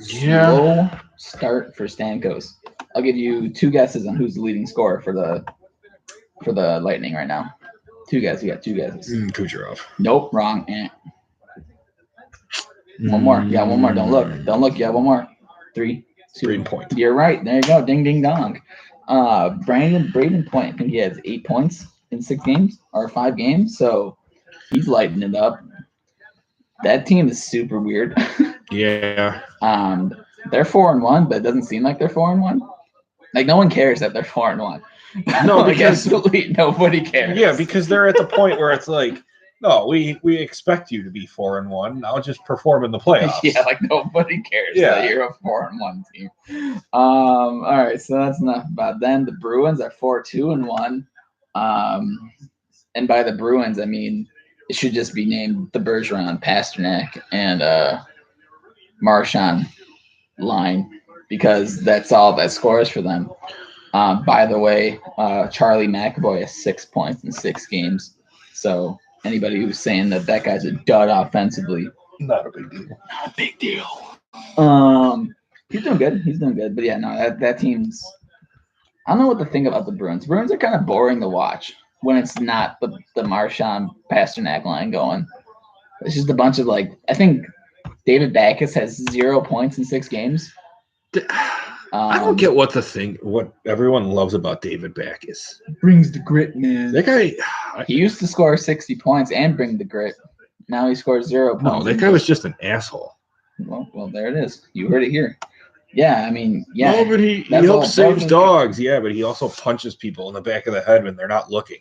Yeah. Slow start for Stamkos. I'll give you 2 guesses on who's the leading scorer for the Lightning right now. 2 guesses. You got 2 guesses. Kucherov. Nope, wrong. One more. Yeah, one more. Don't look. Don't look. Yeah, one more. 3, 2. Braden Point. You're right. There you go. Ding, ding, dong. Braden Point. I think he has 8 points in 6 games or 5 games. So he's lighting it up. That team is super weird. Yeah. They're 4-1, but it doesn't seem like they're 4-1. Like no one cares that they're 4-1. No, like because absolutely nobody cares. yeah, because they're at the point where it's like, no, we expect you to be 4-1. Now just perform in the playoffs. Yeah, like nobody cares that you're a 4-1 team. All right, so that's enough about them. The Bruins are 4-2-1. And by the Bruins, I mean it should just be named the Bergeron, Pasternak, and Marchand line because that's all that scores for them. By the way, Charlie McAvoy has 6 points in 6 games. So anybody who's saying that guy's a dud offensively, not a big deal. Not a big deal. He's doing good. He's doing good. But yeah, no, that team's. I don't know what to think about the Bruins. Bruins are kind of boring to watch when it's not the Marchand Pasternak line going. It's just a bunch of I think David Backes has 0 points in 6 games. I don't get what everyone loves about David Backes. Brings the grit, man. That guy, he used to score 60 points and bring the grit. Now he scores 0 points. No, that guy was just an asshole. Well, there it is. You heard it here. Yeah, I mean, yeah. No, but he helps saves dogs. Yeah, but he also punches people in the back of the head when they're not looking.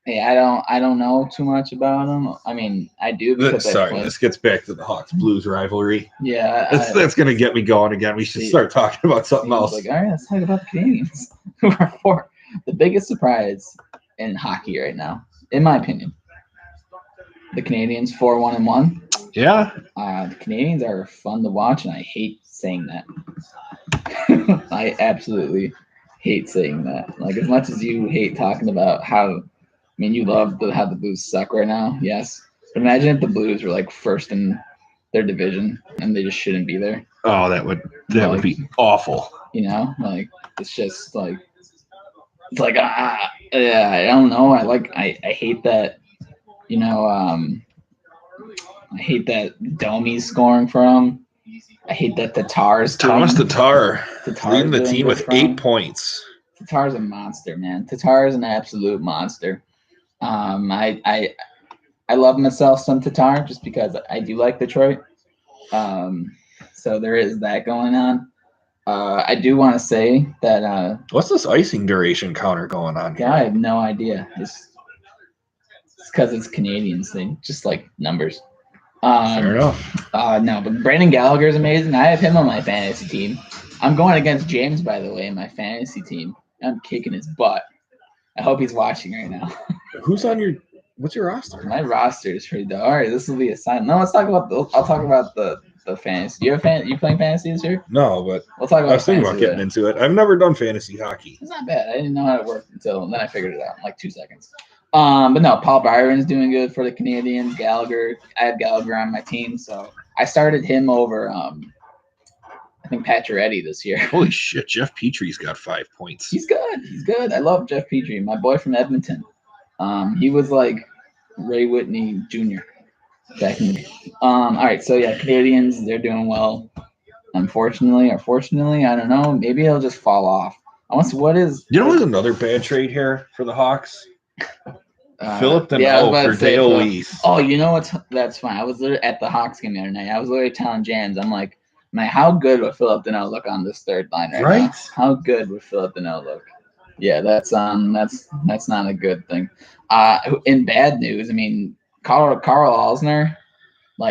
Hey, I don't know too much about him. I mean, I do because this gets back to the Hawks Blues rivalry. Yeah, that's gonna get me going again. We should start talking about something else. Like, all right, let's talk about the Canadians, who are the biggest surprise in hockey right now, in my opinion. The Canadians 4-1-1. Yeah. The Canadians are fun to watch, and I hate saying that. I absolutely hate saying that. Like as much as you hate talking about how. I mean, you love how the Blues suck right now, yes. But imagine if the Blues were first in their division and they just shouldn't be there. Oh, that would be awful. You know, it's just yeah, I don't know. I hate that. You know, I hate that Domi's scoring for him. I hate that Tatar's Thomas Tatar leading the team with 8 points. Tatar's a monster, man. Tatar is an absolute monster. I love myself some Tatar just because I do like Detroit. So there is that going on. I do want to say that what's this icing duration counter going on here? Yeah, I have no idea. It's because it's Canadians. They just like numbers. Fair enough. No, but Brandon Gallagher is amazing. I have him on my fantasy team. I'm going against James, by the way, in my fantasy team. I'm kicking his butt. I hope he's watching right now. What's your roster? My roster is pretty dope. All right, this will be a sign. No, let's talk about I'll talk about the fantasy. You playing fantasy this year? No, but we'll talk about I was thinking about getting into it. I've never done fantasy hockey. It's not bad. I didn't know how it worked until then I figured it out in 2 seconds. But no, Paul Byron's doing good for the Canadians. Gallagher, I have Gallagher on my team, so I started him over I think Pacioretty this year. Holy shit, Jeff Petry's got 5 points. He's good. He's good. I love Jeff Petry, my boy from Edmonton. He was like Ray Whitney Jr. back in the day. All right, so yeah, Canadians, they're doing well. Unfortunately or fortunately, I don't know. Maybe it'll just fall off. There's another bad trade here for the Hawks? Philip Danault for Dale Weiss. Oh, you know what? That's fine. I was literally at the Hawks game the other night. I was literally telling James, I'm like, man, how good would Philip Danault look on this third line right now? How good would Philip Danault look? Yeah, that's not a good thing. In bad news, I mean, Carl Alsner,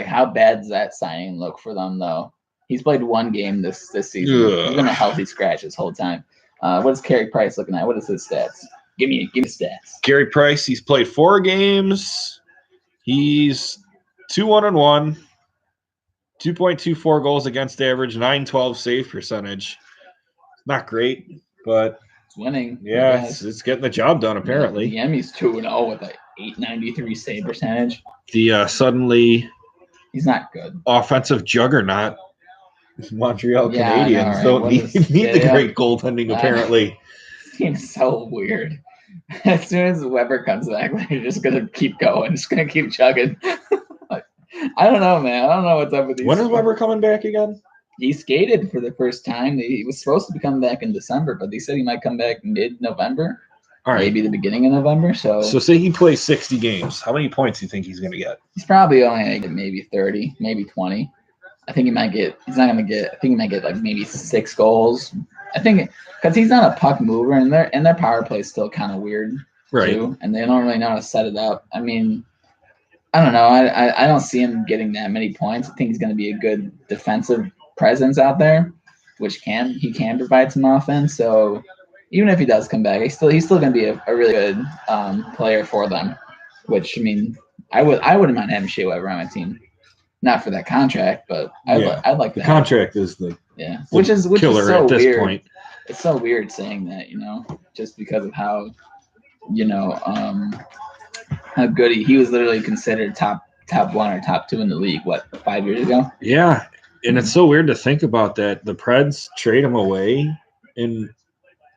how bad does that signing look for them though? He's played 1 game this season. Ugh. He's been a healthy scratch this whole time. What is Carey Price looking at? What is his stats? Give me stats. Carey Price, he's played 4 games. He's 2-1-1, 2.24 goals against average, .912 save percentage. Not great, but winning. I Yeah, guess. it's getting the job done, apparently. The Emmy's 2-0 with like 893 save percentage. The suddenly He's not good. offensive juggernaut, Montreal Yeah, I know, Canadiens, right? don't What need, is- need the yeah. great goaltending, apparently. This team's so weird. As soon as Weber comes back, they're just gonna keep going. Just gonna keep chugging. I don't know, man. I don't know what's up with these. When is Weber coming back again? He skated for the first time. He was supposed to be coming back in December, but they said he might come back mid-November. All right. Maybe the beginning of November. So say he plays 60 games. How many points do you think he's going to get? he's probably only gonna get maybe 30, maybe 20. I think he might get. He's not gonna get. I think he might get like maybe 6 goals. I think because he's not a puck mover, and their power play is still kind of weird too, and they don't really know how to set it up. I mean, I don't know. I don't see him getting that many points. I think he's going to be a good defensive presence out there, which he can provide some offense. So even if he does come back, he's still going to be a really good player for them. Which I mean, I wouldn't mind having Shea Weber on my team, not for that contract, but I'd like the that. contract is the which is killer so at this weird. point. It's so weird saying that, just because of how, how good he was literally considered top 1 or top 2 in the league, 5 years ago? Yeah. And it's so weird to think about that. The Preds trade him away, and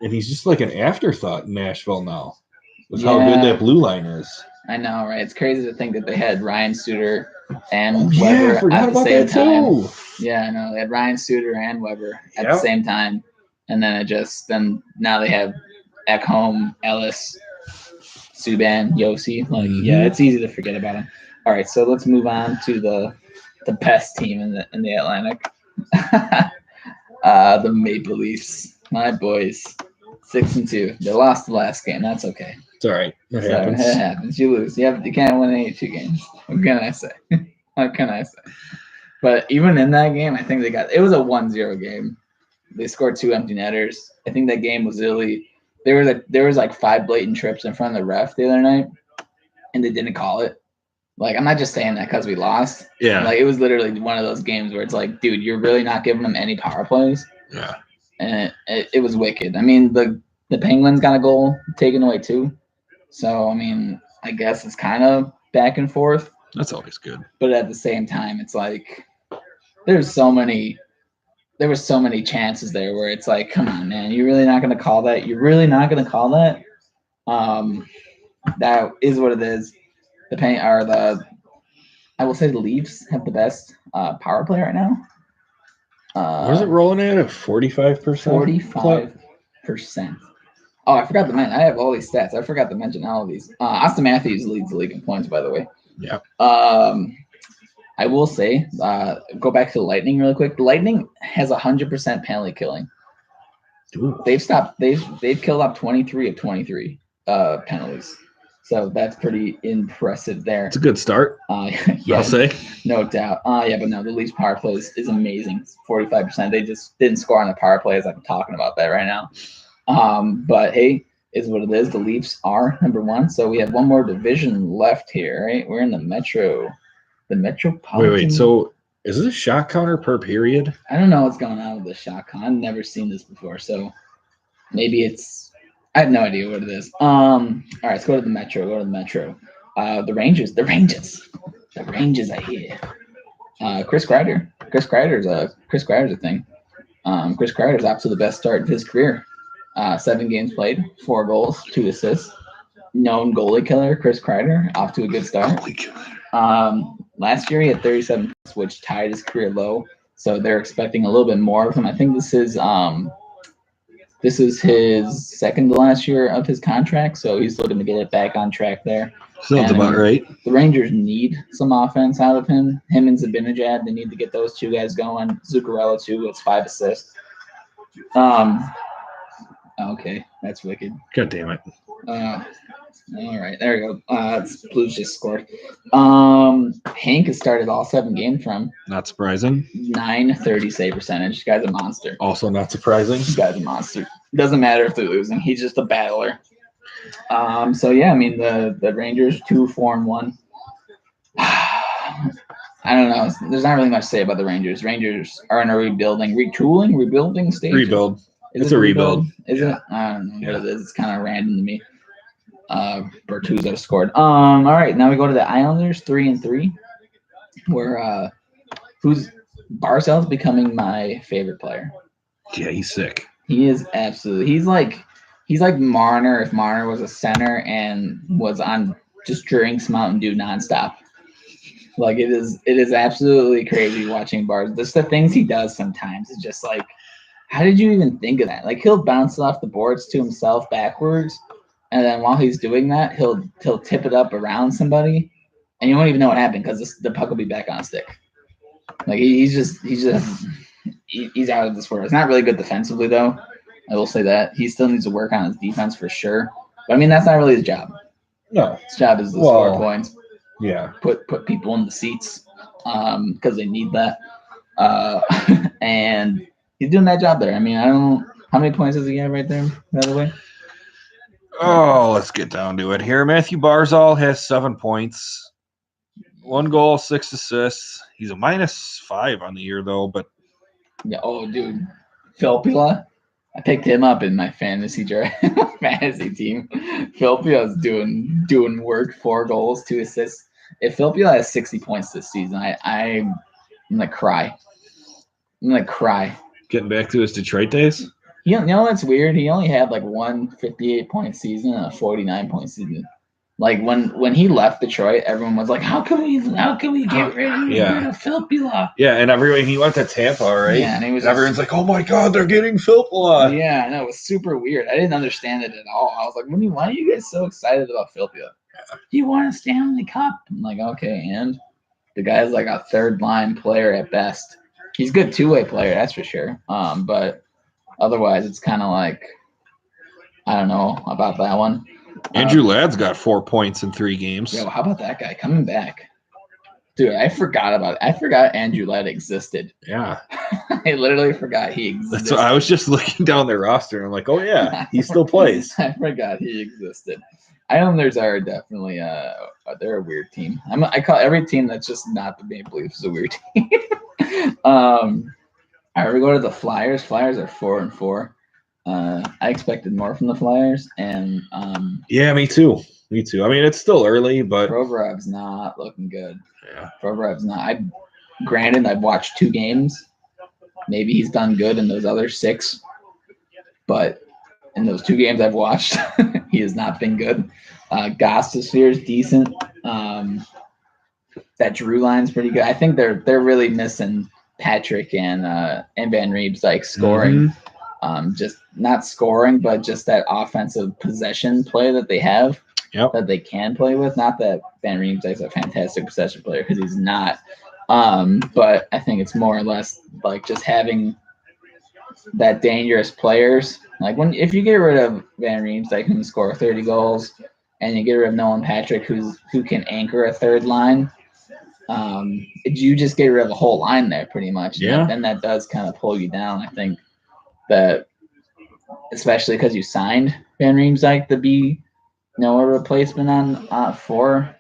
he's just like an afterthought in Nashville now with how good that blue line is. I know, right? It's crazy to think that they had Ryan Suter and Weber I forgot at the same time. Too. Yeah, I know. They had Ryan Suter and Weber at the same time. And then now they have Ekholm, Ellis, Subban, Yossi. It's easy to forget about him. All right, so let's move on to the best team in the Atlantic. The Maple Leafs, my boys, 6-2. They lost the last game. That's okay. It's all right. It happens. It happens. You lose. You can't win 82 games. What can I say? What can I say? But even in that game, I think it was a 1-0 game. They scored 2 empty netters. I think that game was really there was like 5 blatant trips in front of the ref the other night, and they didn't call it. Like, I'm not just saying that because we lost. Yeah. Like, it was literally one of those games where it's like, dude, you're really not giving them any power plays. Yeah. And it was wicked. I mean, the Penguins got a goal taken away too. So, I mean, I guess it's kind of back and forth. That's always good. But at the same time, it's like there were so many chances there where it's like, come on, man, you're really not going to call that? You're really not going to call that? That is what it is. I will say the Leafs have the best power play right now. What is it rolling at 45%? 45%. Oh, I forgot to mention. I have all these stats. I forgot to mention all of these. Austin Matthews leads the league in points, by the way. Yeah. I will say, go back to the Lightning really quick. The Lightning has 100% penalty killing. Ooh. They've killed up 23 of 23 penalties. So that's pretty impressive there. It's a good start. Yeah, I'll say. No doubt. Yeah, but no, the Leafs power play is amazing. It's 45%. They just didn't score on the power plays. I'm talking about that right now. But hey, is what it is. The Leafs are number 1. So we have one more division left here, right? We're in the Metro. The Metropolitan. Wait. So is this a shot counter per period? I don't know what's going on with the shot count. I've never seen this before. So maybe I have no idea what it is. All right, let's go to the Metro. The Rangers. The Rangers are here. Chris Kreider. Chris Kreider's a thing. Chris Kreider's off to the best start of his career. 7 games played, 4 goals, 2 assists. Known goalie killer, Chris Kreider, off to a good start. Last year he had 37 points, which tied his career low. So they're expecting a little bit more of him. I think this is his second to last year of his contract, so he's looking to get it back on track there. Sounds about right. The Rangers need some offense out of him. Him and Zibanejad, they need to get those 2 guys going. Zuccarello too, it's 5 assists. Okay, that's wicked. God damn it. All right, there we go. Blues just scored. Hank has started all 7 games from. Not surprising. 930 save percentage. This guy's a monster. Also not surprising. This guy's a monster. Doesn't matter if they're losing. He's just a battler. So yeah, I mean the Rangers 2-4-1. I don't know. There's not really much to say about the Rangers. Rangers are in a rebuilding stage. Rebuild. Is It's it a rebuild. Is Yeah. it? I don't know what Yeah. it is. It's kind of random to me. Bertuzzo scored. All right, now we go to the Islanders, 3-3. Where who's Barzal's becoming my favorite player. Yeah, he's sick. He is absolutely. He's like Marner if Marner was a center and was on just drinks Mountain Dew nonstop. Like it is absolutely crazy watching Bars. Just the things he does sometimes is just like, how did you even think of that? Like he'll bounce it off the boards to himself backwards, and then while he's doing that, he'll tip it up around somebody, and you won't even know what happened because the puck will be back on a stick. Like he's out of this world. It's not really good defensively though. I will say that he still needs to work on his defense for sure. But I mean that's not really his job. No. His job is to score points. Yeah. Put people in the seats because they need that. And he's doing that job there. I mean, I don't know how many points does he have right there, by the way? Oh, let's get down to it here. Matthew Barzal has 7 points, 1 goal, 6 assists. He's a -5 on the year though, but Yeah. Oh, dude, Filppula. I picked him up in my fantasy team. Filppula's doing work, 4 goals, 2 assists. If Filppula has 60 points this season, I'm gonna cry. I'm gonna cry. Getting back to his Detroit days. You know what's weird? He only had like one 58-point season and a 49-point season. Like when he left Detroit, everyone was like, "How can we get rid of Filppula?" Yeah, and he went to Tampa, right? Yeah, and everyone's like, "Oh my God, they're getting Filppula." Yeah, I know, it was super weird. I didn't understand it at all. I was like, why are you guys so excited about Filppula? He won a Stanley Cup. I'm like, okay, and the guy's like a third line player at best. He's a good two-way player, that's for sure. But otherwise, it's kind of like I don't know about that one. Andrew Ladd's got 4 points in 3 games. Yo, how about that guy coming back? Dude, I forgot Andrew Ladd existed. Yeah. I literally forgot he existed. So I was just looking down their roster and I'm like, oh yeah, he still plays. I forgot he existed. Islanders are definitely they're a weird team. I call every team that's just not the Maple Leafs is a weird team. All right, we go to the Flyers. Flyers are 4-4. I expected more from the Flyers, and yeah, me too. I mean, it's still early, but Provorov's not looking good. Yeah, Provorov's not. Granted, I've watched 2 games. Maybe he's done good in those other 6, but in those 2 games I've watched, he has not been good. Gostisbehere is decent. That Drew line's pretty good. I think they're really missing Patrick and Van Riemsdyk scoring. Just not scoring, but just that offensive possession play that they have. Yep. That they can play with. Not that Van Riemsdyk's a fantastic possession player, because he's not. But I think it's more or less like just having that dangerous players. Like if you get rid of Van Riemsdyk, who can score 30 goals, and you get rid of Nolan Patrick, who can anchor a third line, you just get rid of a whole line there pretty much. Yeah. And that does kind of pull you down. I think that, especially because you signed Van Riemsdyk to be a replacement on for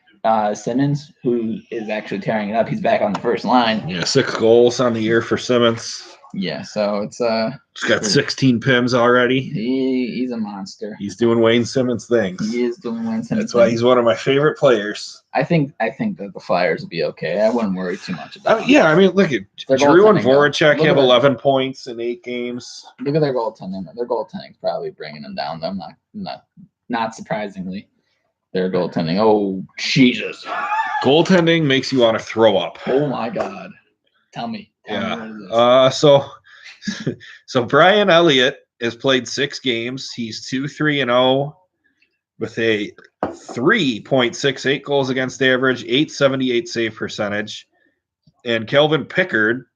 Simmons, who is actually tearing it up. He's back on the first line. Yeah, 6 goals on the year for Simmons. Yeah, so it's he's got 16 PIMs already. He's a monster. He's doing Wayne Simmons things. He is doing Wayne Simmons. That's why he's one of my favorite players. I think that the Flyers will be okay. I wouldn't worry too much about them. Yeah, I mean, look at Drew and Voracek have 11 points in 8 games. Look at their goaltending. Their goaltending's probably bringing them down. Them not surprisingly, their goaltending. Oh Jesus! Goaltending makes you want to throw up. Oh my God! Tell me. Yeah. So Brian Elliott has played 6 games. He's 2-3-0 with a 3.68 goals against average, 878 save percentage. And Kelvin Pickard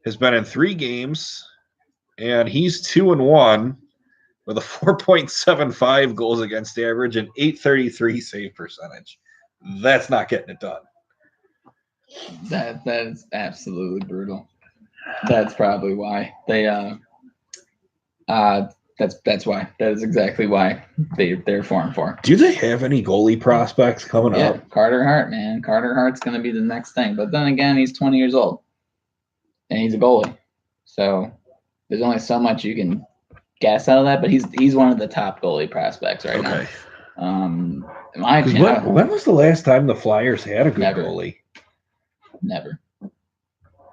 has been in 3 games, and he's 2-1 with a 4.75 goals against average and 833 save percentage. That's not getting it done. That is absolutely brutal. That's probably why they that's why. That is exactly why they're 4-4. Do they have any goalie prospects coming up? Carter Hart, man. Carter Hart's gonna be the next thing. But then again, he's 20 years old. And he's a goalie. So there's only so much you can gas out of that, but he's one of the top goalie prospects right now. Okay. In my opinion, When was the last time the Flyers had a good Never. goalie? never.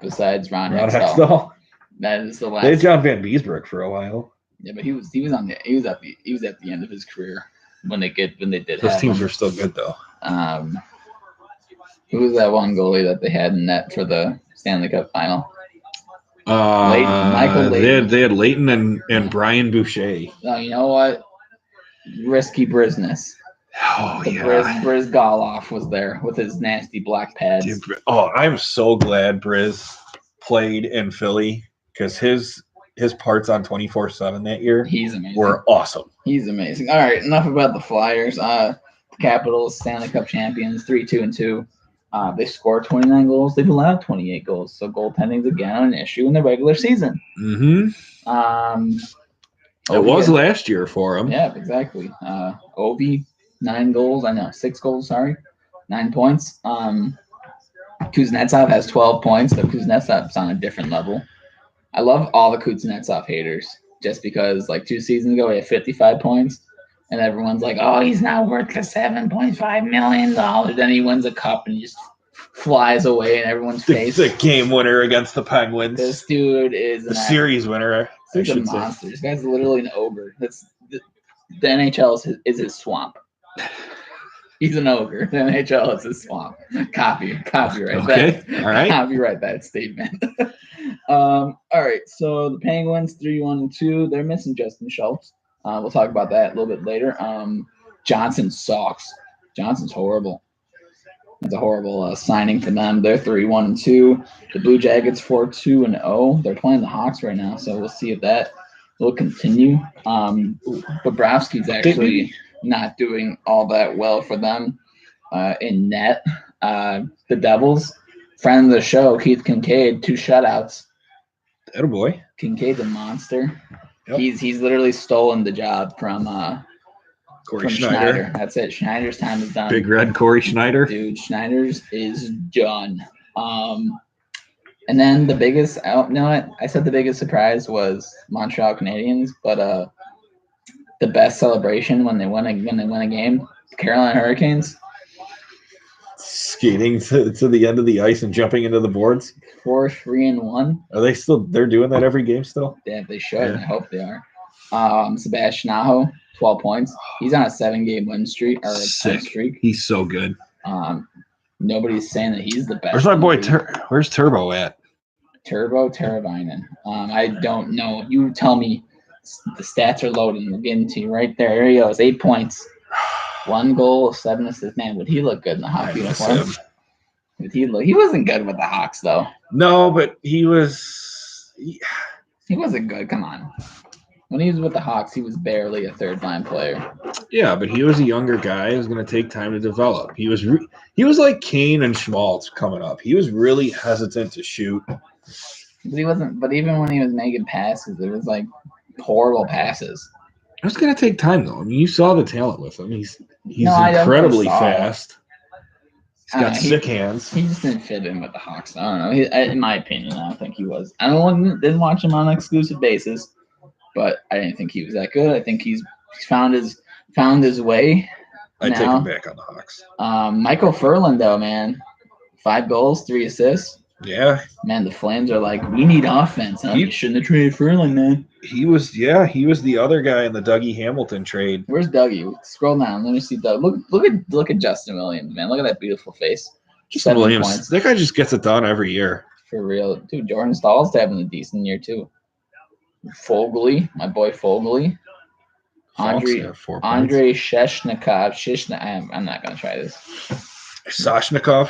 Besides Ron Ron Hextall. Hextall. That is the last. They had John Van Beesbrook for a while. Yeah, but he was at the end of his career when they did. Those have teams him. were still good though. Who was that one goalie that they had in net for the Stanley Cup final? Michael Leighton. They had Leighton and Brian Boucher. Oh, you know what? Risky business. Oh yeah. Briz Goloff was there with his nasty black pads. Dude, I'm so glad Briz played in Philly because his parts on 24/7 that year He's amazing. were awesome. He's amazing. All right, enough about the Flyers. The Capitals, Stanley Cup champions, 3-2-2. They scored 29 goals. They've allowed 28 goals. So goaltending's again an issue in the regular season. Mm-hmm. It was last year for him. Yeah, exactly. Ovi, 9 goals. 6 goals. Sorry, 9 points. Kuznetsov has 12 points. So Kuznetsov's on a different level. I love all the Kuznetsov haters just because, like 2 seasons ago, he had 55 points. And everyone's like, oh, he's not worth the $7.5 million. Then he wins a cup and he just flies away in everyone's face. The game winner against the Penguins. This dude is the series winner. He's a monster. This guy's literally an ogre. The NHL is his swamp. He's an ogre. The NHL is his swamp. Copyright okay. that. All right. Copyright that statement. All right. So the Penguins 3-1-2. They're missing Justin Schultz. We'll talk about that a little bit later. Johnson sucks. Johnson's horrible. It's a horrible signing for them. They're 3-1-2. The Blue Jackets 4-2-0. They're playing the Hawks right now, so we'll see if that will continue. Bobrovsky's actually not doing all that well for them in net. The Devils, friend of the show, Keith Kincaid, 2 shutouts. Attaboy. Kincaid's a monster. Yep. He's literally stolen the job from Corey Schneider. That's it. Schneider's time is done. Big Red Corey Schneider. Dude, Schneider's is done. And then the biggest, you know what? I said the biggest surprise was Montreal Canadiens, but the best celebration when they win a game, Carolina Hurricanes. Skating to the end of the ice and jumping into the boards. 4-3-1. Are they still? They're doing that every game still. Yeah, they should. Yeah. I hope they are. Sebastian Aho, 12 points. He's on a 7-game win streak or a streak. He's so good. Nobody's saying that he's the best. Where's my boy? Where's Turbo at? Turbo Teravainen. I don't know. You tell me. The stats are loading. We're getting to you right there. There he goes. 8 points. 1 goal, 7 assists. Man, would he look good in the hockey uniform? He wasn't good with the Hawks, though. No, but he was. He wasn't good. Come on. When he was with the Hawks, he was barely a third-line player. Yeah, but he was a younger guy. It was going to take time to develop. He was like Kane and Schmaltz coming up. He was really hesitant to shoot. But he wasn't. But even when he was making passes, it was like horrible passes. It was going to take time, though. I mean, you saw the talent with him. He's incredibly fast. He's got sick hands. He just didn't fit in with the Hawks. I don't know. In my opinion, I don't think he was. I didn't watch him on an exclusive basis, but I didn't think he was that good. I think he's found his way. I take him back on the Hawks. Michael Furlan, though, man, 5 goals, 3 assists. Yeah. Man, the Flames are like, we need offense. You shouldn't have traded Furlan, man. He was the other guy in the Dougie Hamilton trade. Where's Dougie? Scroll down. Let me see Doug. Look at Justin Williams, man. Look at that beautiful face. Justin Williams. Points. That guy just gets it done every year. For real. Dude, Jordan Stahl's having a decent year too. Fogley, my boy Fogley. Andrei Sheshnikov. I'm not gonna try this. Soshnikov?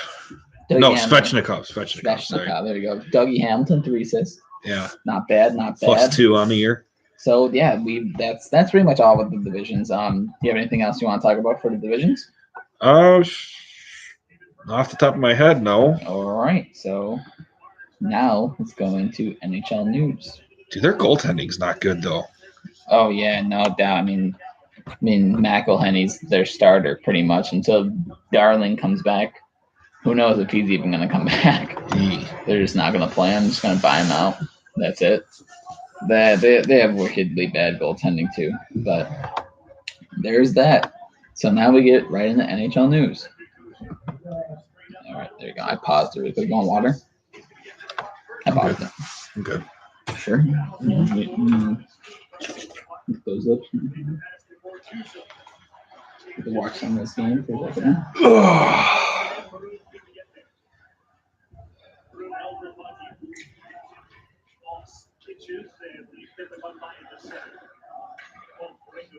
No, Svechnikov. Svechnikov. There you go. Dougie Hamilton, 3 assists. Yeah. Not bad. +2 on the year. So yeah, that's pretty much all with the divisions. Do you have anything else you want to talk about for the divisions? Off the top of my head, no. All right. So now let's go into NHL news. Dude, their goaltending's not good though. Oh yeah, no doubt. I mean McElhinney's their starter pretty much until Darling comes back. Who knows if he's even going to come back? They're just not going to play him. Just going to buy him out. That's it. They have wickedly bad goaltending too. But there's that. So now we get right into NHL news. All right, there you go. I paused it. You want water? I paused it. I'm good. Sure. Close up. You can watch some of this game for a second.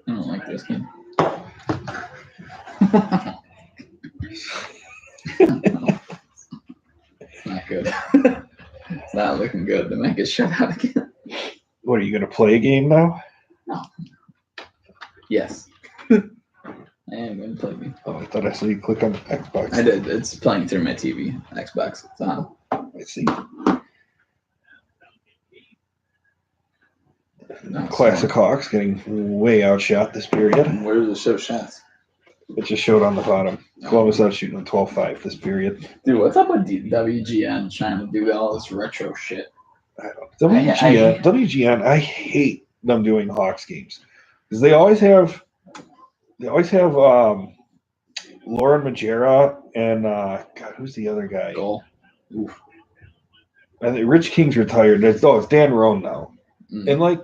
I don't like this game. It's not good. It's not looking good. They might get shut out again. What, are you going to play a game now? No. Yes. I am going to play a game. Oh, I thought I saw you click on Xbox. I did. It's playing through my TV. Xbox. It's on. I see. No, Classic Hawks getting way outshot this period. Where does it show shots? It just showed on the bottom. Columbus out shooting a 12-5 this period. Dude, what's up with WGN trying to do all this retro shit? I don't know. WGN, I hate them doing Hawks games because they always have Lauren Majera and God, who's the other guy? Goal. Oof. I think Rich King's retired. It's Dan Roan now, and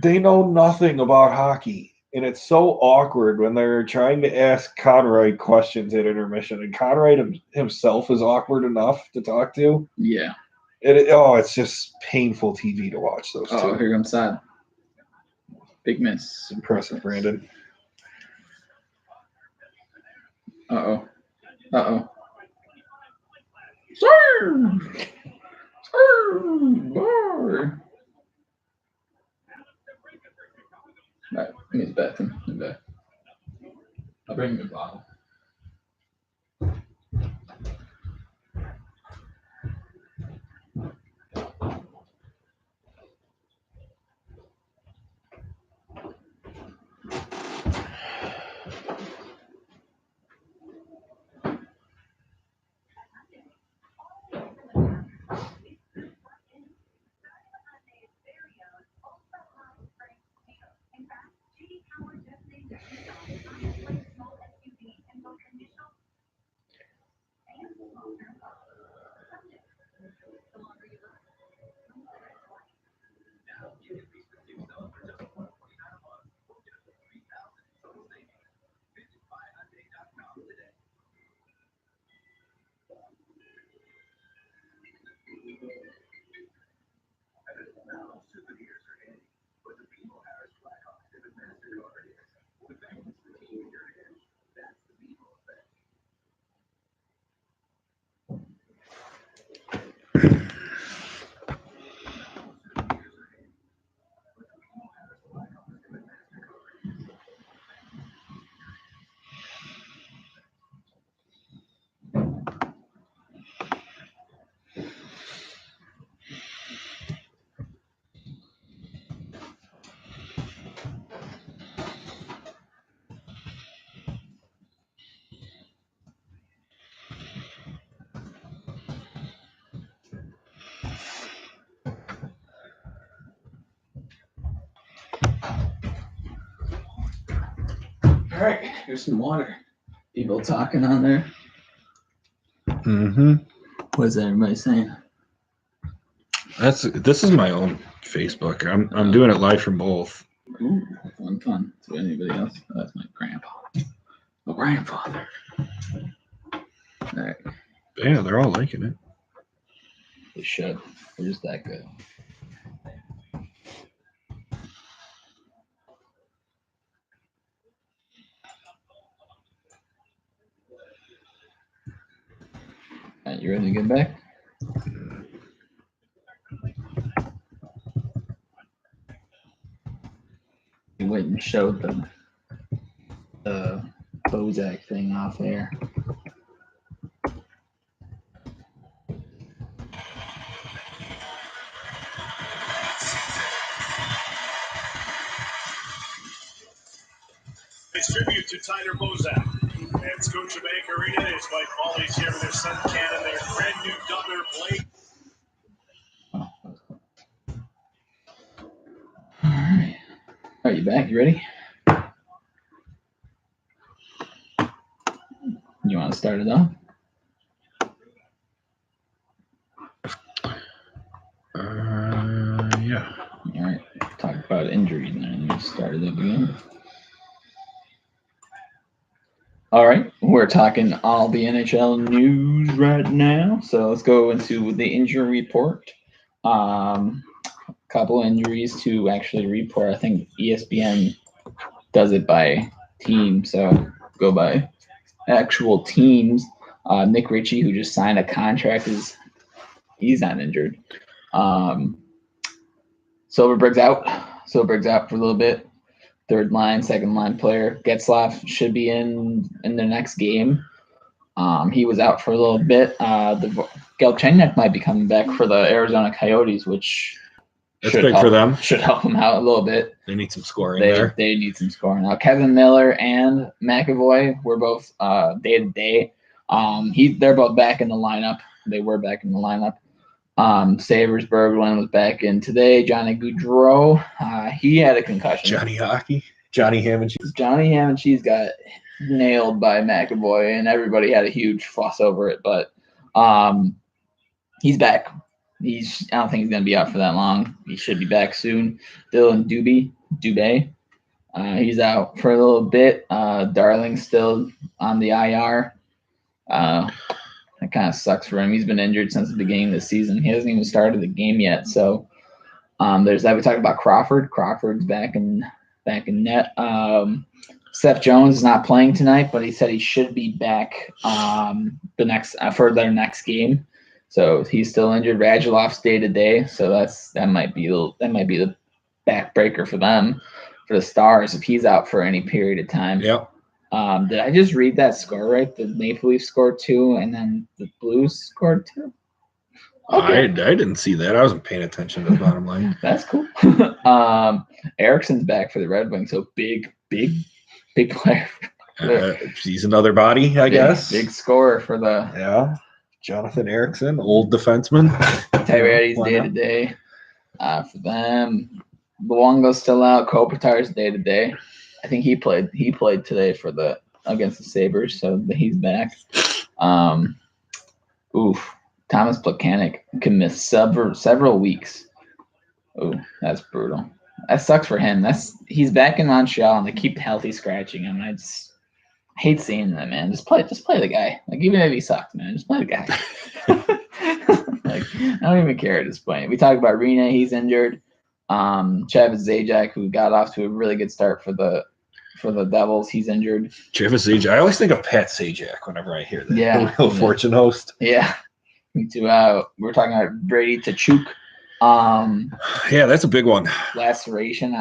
they know nothing about hockey, and it's so awkward when they're trying to ask Conroy questions at intermission, and Conroy himself is awkward enough to talk to. Yeah. It's just painful TV to watch those two. Oh, here comes Sad. Big miss. Impressive, Brandon. Uh-oh. Sir! Sir! Alright, let me back him. I'll bring him a bottle. All right, here's some water. People talking on there. Mm-hmm. What is everybody saying? This is my own Facebook. I'm doing it live from both. Ooh, fun. To anybody else? Oh, that's my grandpa. My grandfather. All right. Yeah, they're all liking it. They should. They're just that good. All right, you ready to get back? You went and showed them the Bozak thing off air. It's tribute to Tyler Bozak. And Scotiabank Arena is by Follies here with their son Ken and their brand new daughter Blake. right, you back? You ready? You want to start it off? Yeah. All right. Talk about injuries and then we start it up again. All right, we're talking all the NHL news right now. So let's go into the injury report. Couple injuries to actually report. I think ESPN does it by team, so go by actual teams. Nick Ritchie, who just signed a contract, he's not injured. Silverberg's out. Silverberg's out for a little bit. Third line, second line player. Getzlaf should be in the next game. He was out for a little bit. The Galchenyuk might be coming back for the Arizona Coyotes, which That's big for them. Should help them out a little bit. They need some scoring there. They need some scoring. Now, Kevin Miller and McAvoy were both day to day. They're both back in the lineup. They were back in the lineup. Sabres Berglund was back in today. Johnny Gaudreau, he had a concussion. Johnny Hockey. Johnny Ham and Cheese. Johnny Ham and Cheese got nailed by McAvoy, and everybody had a huge fuss over it. But he's back. I don't think he's going to be out for that long. He should be back soon. Dylan Dubé, he's out for a little bit. Darling's still on the IR. That kind of sucks for him. He's been injured since the beginning of the season. He hasn't even started the game yet. So there's that. We talked about Crawford. Crawford's back in net. Seth Jones is not playing tonight, but he said he should be back for their next game. So he's still injured. Radulov's day to day, so that might be the backbreaker for them, for the Stars, if he's out for any period of time. Yep. Did I just read that score right? The Maple Leafs scored 2, and then the Blues scored 2. Okay. I didn't see that. I wasn't paying attention to the bottom line. That's cool. Ericsson's back for the Red Wings, so big player. He's another body, I guess. Big scorer for the. Yeah. Jonathan Ericsson, old defenseman. Tyree's day to day for them. Luongo's still out. Kopitar's day to day. I think he played today against the Sabres, so he's back. Thomas Plekanec can miss several weeks. Oh, that's brutal. That sucks for him. He's back in Montreal, and they keep healthy scratching him. I hate seeing that, man. Just play the guy. Like, even if he sucks, man, just play the guy. Like, I don't even care at this point. We talked about Rene. He's injured. Travis Zajac, who got off to a really good start for the Devils, he's injured. Travis Zajac. I always think of Pat Sajak whenever I hear that. Yeah. The Wheel of Fortune host. Yeah. Me too. We're talking about Brady Tkachuk. Yeah, that's a big one. Not laceration.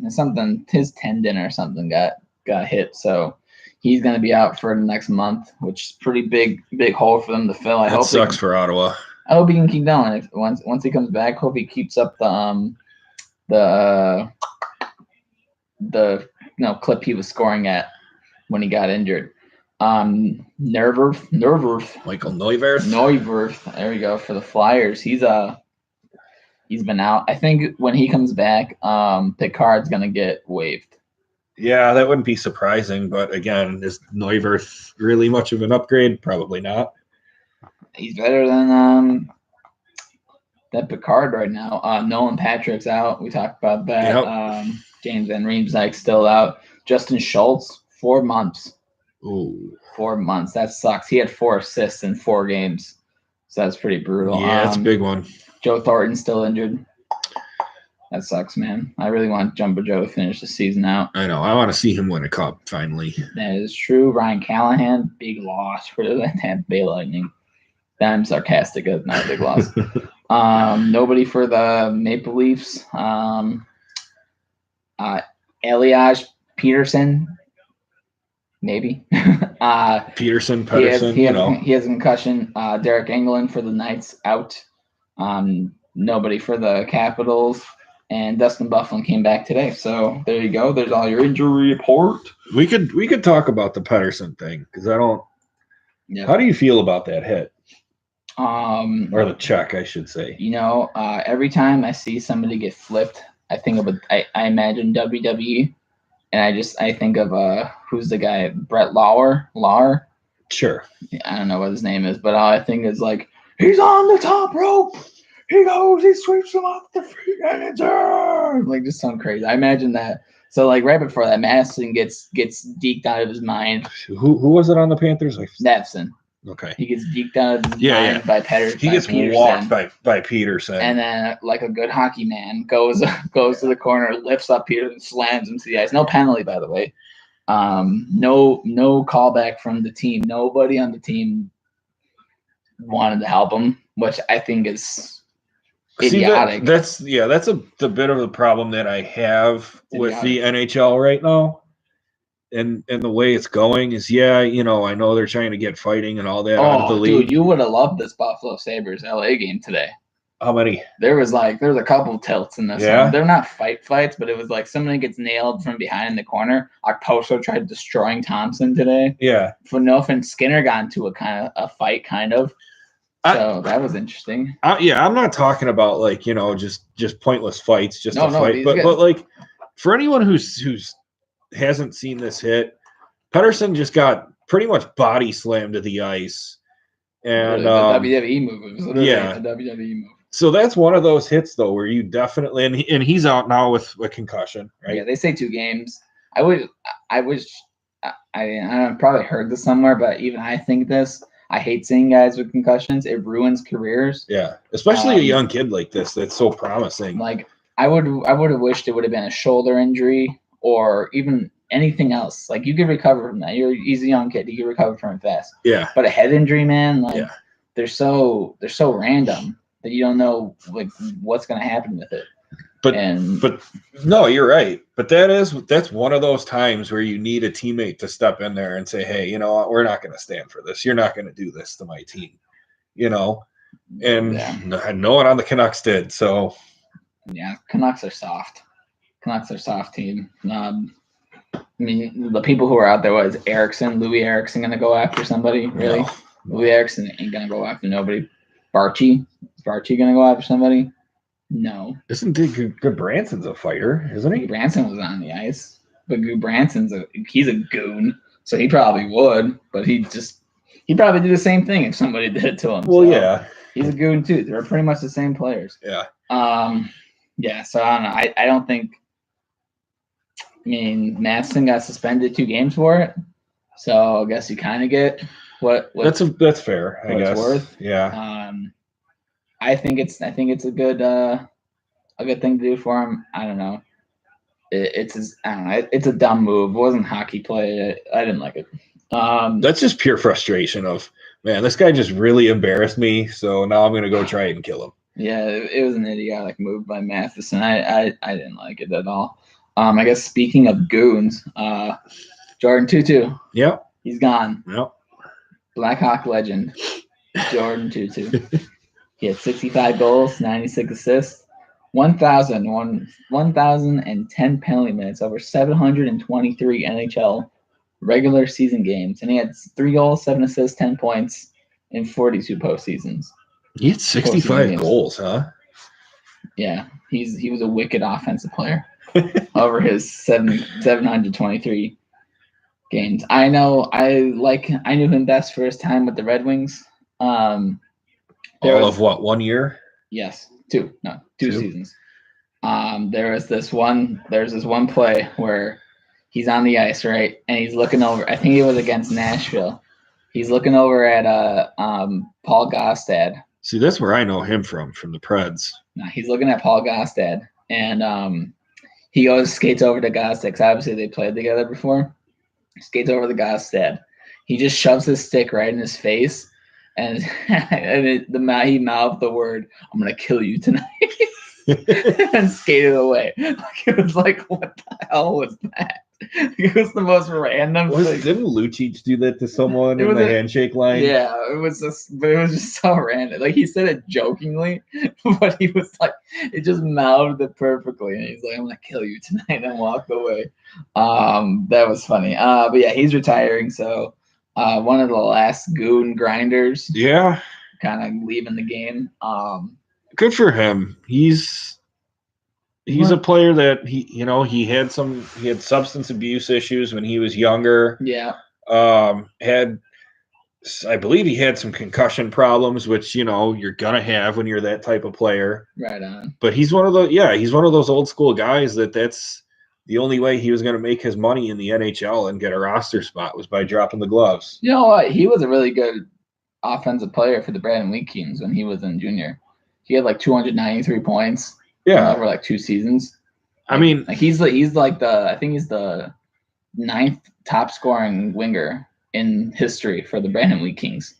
It's something. His tendon or something got hit, so he's going to be out for the next month, which is pretty big hole for them to fill. I hope sucks for Ottawa. I hope he can keep going. Once he comes back, hope he keeps up the clip he was scoring at when he got injured. Neuwirth. Michael Neuwirth. Neuwirth. There we go for the Flyers. He's been out. I think when he comes back, Picard's gonna get waived. Yeah, that wouldn't be surprising. But again, is Neuwirth really much of an upgrade? Probably not. He's better than Picard right now. Nolan Patrick's out. We talked about that. Yep. James Van Riemsdyk's still out. Justin Schultz, 4 months. Ooh. 4 months. That sucks. He had 4 assists in 4 games. So that's pretty brutal. Yeah, it's a big one. Joe Thornton's still injured. That sucks, man. I really want Jumbo Joe to finish the season out. I know. I want to see him win a cup, finally. That is true. Ryan Callahan, big loss for the Tampa Bay Lightning. I'm sarcastic. That's not a big loss. Nobody for the Maple Leafs. Elias Peterson, maybe. Pedersen, he has a concussion. Derek Engelland for the Knights out. Nobody for the Capitals. And Dustin Byfuglien came back today. So there you go. There's all your injury report. We could talk about the Pedersen thing because I don't. Yeah. How do you feel about that hit? Or the check, I should say. Every time I see somebody get flipped, I think of I imagine WWE, and I think of who's the guy, Brett Lauer. Sure. I don't know what his name is, but all I think is like, he's on the top rope. He goes, he sweeps him off the feet, and it's like just sound crazy. I imagine that. So like right before that, Madison gets deked out of his mind. Who was it on the Panthers? Nevson. Okay. He gets deked out of his mind by Peterson. He gets walked by Peterson. And then, like a good hockey man, goes to the corner, lifts up Peterson, slams him to the ice. No penalty, by the way. No callback from the team. Nobody on the team wanted to help him, which I think is idiotic. That's the bit of the problem that I have with the NHL right now. And the way it's going is, I know they're trying to get fighting and all that out of the league. Dude, you would have loved this Buffalo Sabres LA game today. How many? There was a couple tilts in this one. They're not fights, but it was like somebody gets nailed from behind in the corner. Okposo tried destroying Thompson today. Yeah. For no offense, Skinner got into a fight, kind of. So that was interesting. I'm not talking about like, just pointless fights, just a fight. But like for anyone who's hasn't seen this hit, Pedersen just got pretty much body slammed to the ice. And the WWE move. It was literally a WWE move. So that's one of those hits though where you definitely and he's out now with a concussion, right? Yeah, they say 2 games. I probably heard this somewhere, but even I think this. I hate seeing guys with concussions. It ruins careers. Yeah, especially a young kid like this that's so promising. Like I would have wished it would have been a shoulder injury or even anything else. Like you could recover from that. He's a young kid. You can recover from it fast. Yeah. But a head injury, man, like they're so random that you don't know like what's gonna happen with it. But no, you're right. But that's one of those times where you need a teammate to step in there and say, hey, you know what, we're not going to stand for this. You're not going to do this to my team, And no one on the Canucks did. So yeah, Canucks are soft. Canucks are soft team. I mean, the people who are out there was Louis Eriksson going to go after somebody? Really? No. Louis Eriksson ain't going to go after nobody. Barchi going to go after somebody? No. Isn't Goodbranson's a fighter, isn't he? Branson was on the ice. But Goodbranson's he's a goon, so he probably would, but he'd probably do the same thing if somebody did it to him. Well, so yeah. He's a goon too. They're pretty much the same players. Yeah. Yeah, so I don't know. I don't think Madison got suspended 2 games for it. So I guess you kind of get what that's fair, I guess. It's worth. Yeah. I think it's a good thing to do for him. I don't know. It's a dumb move. It wasn't hockey play. I didn't like it. That's just pure frustration of, man, this guy just really embarrassed me, so now I'm gonna go try and kill him. Yeah, it was an idiotic move by Matheson. I didn't like it at all. I guess speaking of goons, Jordan Tutu. Yep. He's gone. Yep. Blackhawk legend, Jordan Tutu. He had 65 goals, 96 assists, 1,010 penalty minutes over 723 NHL regular season games. And he had 3 goals, 7 assists, 10 points in 42 postseasons. He had 65 goals, huh? Yeah. He was a wicked offensive player over his 723 games. I know I knew him best for his time with the Red Wings. Of what, 1 year? Yes, 2 seasons. There's this one play where he's on the ice, right? And he's looking over, I think it was against Nashville. He's looking over at Paul Gostad. See, that's where I know him from the Preds. No, he's looking at Paul Gostad, and he skates over to Gostad, because obviously they played together before. Skates over to Gostad. He just shoves his stick right in his face, and he mouthed the word, "I'm gonna kill you tonight," and skated away. It was like, what the hell was that? It was the most random thing. Didn't Lucic do that to someone in the handshake line? Yeah, it was just so random. Like, he said it jokingly, but he was like, it just mouthed it perfectly, and he's like, "I'm gonna kill you tonight," and walked away. That was funny. But yeah, he's retiring, so one of the last goon grinders. Yeah, kind of leaving the game. Good for him. He's He's a player that he had substance abuse issues when he was younger. Yeah. I believe he had some concussion problems, which you're gonna have when you're that type of player. Right on. But he's one of those old school guys that's the only way he was gonna make his money in the NHL and get a roster spot was by dropping the gloves. You know what? He was a really good offensive player for the Brandon Wheat Kings when he was in junior. He had like 293 points. Yeah, over like 2 seasons. I mean, he's like I think he's the 9th top scoring winger in history for the Brandon Wheat Kings.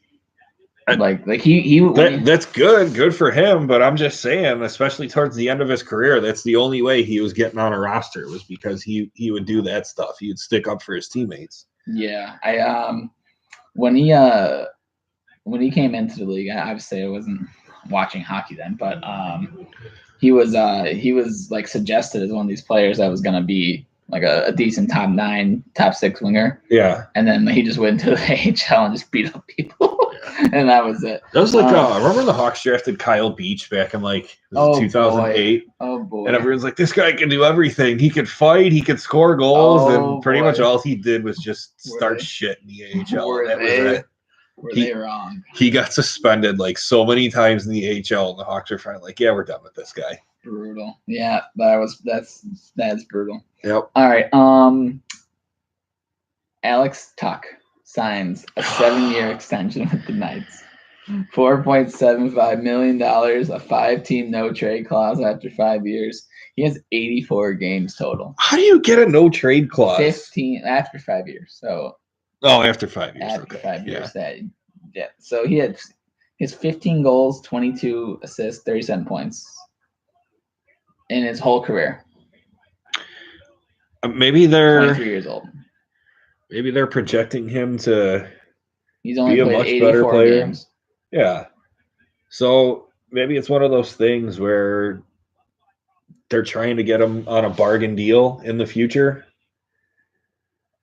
That's good for him. But I'm just saying, especially towards the end of his career, that's the only way he was getting on a roster was because he would do that stuff. He would stick up for his teammates. Yeah, when he came into the league, obviously I wasn't watching hockey then, but he was like suggested as one of these players that was gonna be like a decent top 9, top 6 winger. Yeah. And then he just went into the AHL and just beat up people. And that was it. That was like remember the Hawks drafted Kyle Beach back in 2008? Oh boy. And everyone's like, this guy can do everything. He could fight, he could score goals, and pretty much all he did was just start shit in the AHL. Were they wrong? He got suspended like so many times in the AHL, and the Hawks are finally like, yeah, we're done with this guy. Brutal. Yeah, that's brutal. Yep. All right. Alex Tuch signs a 7-year extension with the Knights. $4.75 million, a 5-team no trade clause after 5 years. He has 84 games total. How do you get a no trade clause? 15 after 5 years. So. After 5 years. After 5 years, yeah. So he has 15 goals, 22 assists, 37 points in his whole career. Maybe they're 23 years old. Maybe they're projecting him to He's only be a played much 84 better player. Games. Yeah. So maybe it's one of those things where they're trying to get him on a bargain deal in the future.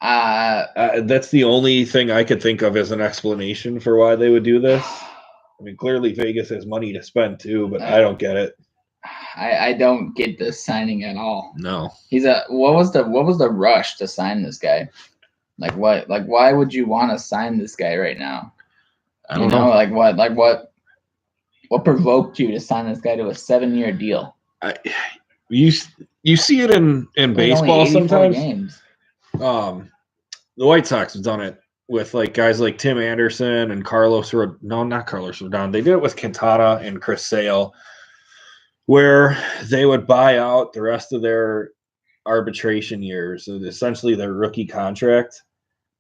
That's the only thing I could think of as an explanation for why they would do this. I mean, clearly Vegas has money to spend too, but I don't get it. I don't get this signing at all. No. What was the rush to sign this guy? Like what? Like why would you want to sign this guy right now? I don't know. Like what? Like what provoked you to sign this guy to a 7-year deal? You see it in baseball sometimes. Games. The White Sox have done it with like guys like Tim Anderson and Carlos Rodon. No, not Carlos Rodon. They did it with Quintana and Chris Sale, where they would buy out the rest of their arbitration years, so essentially their rookie contract,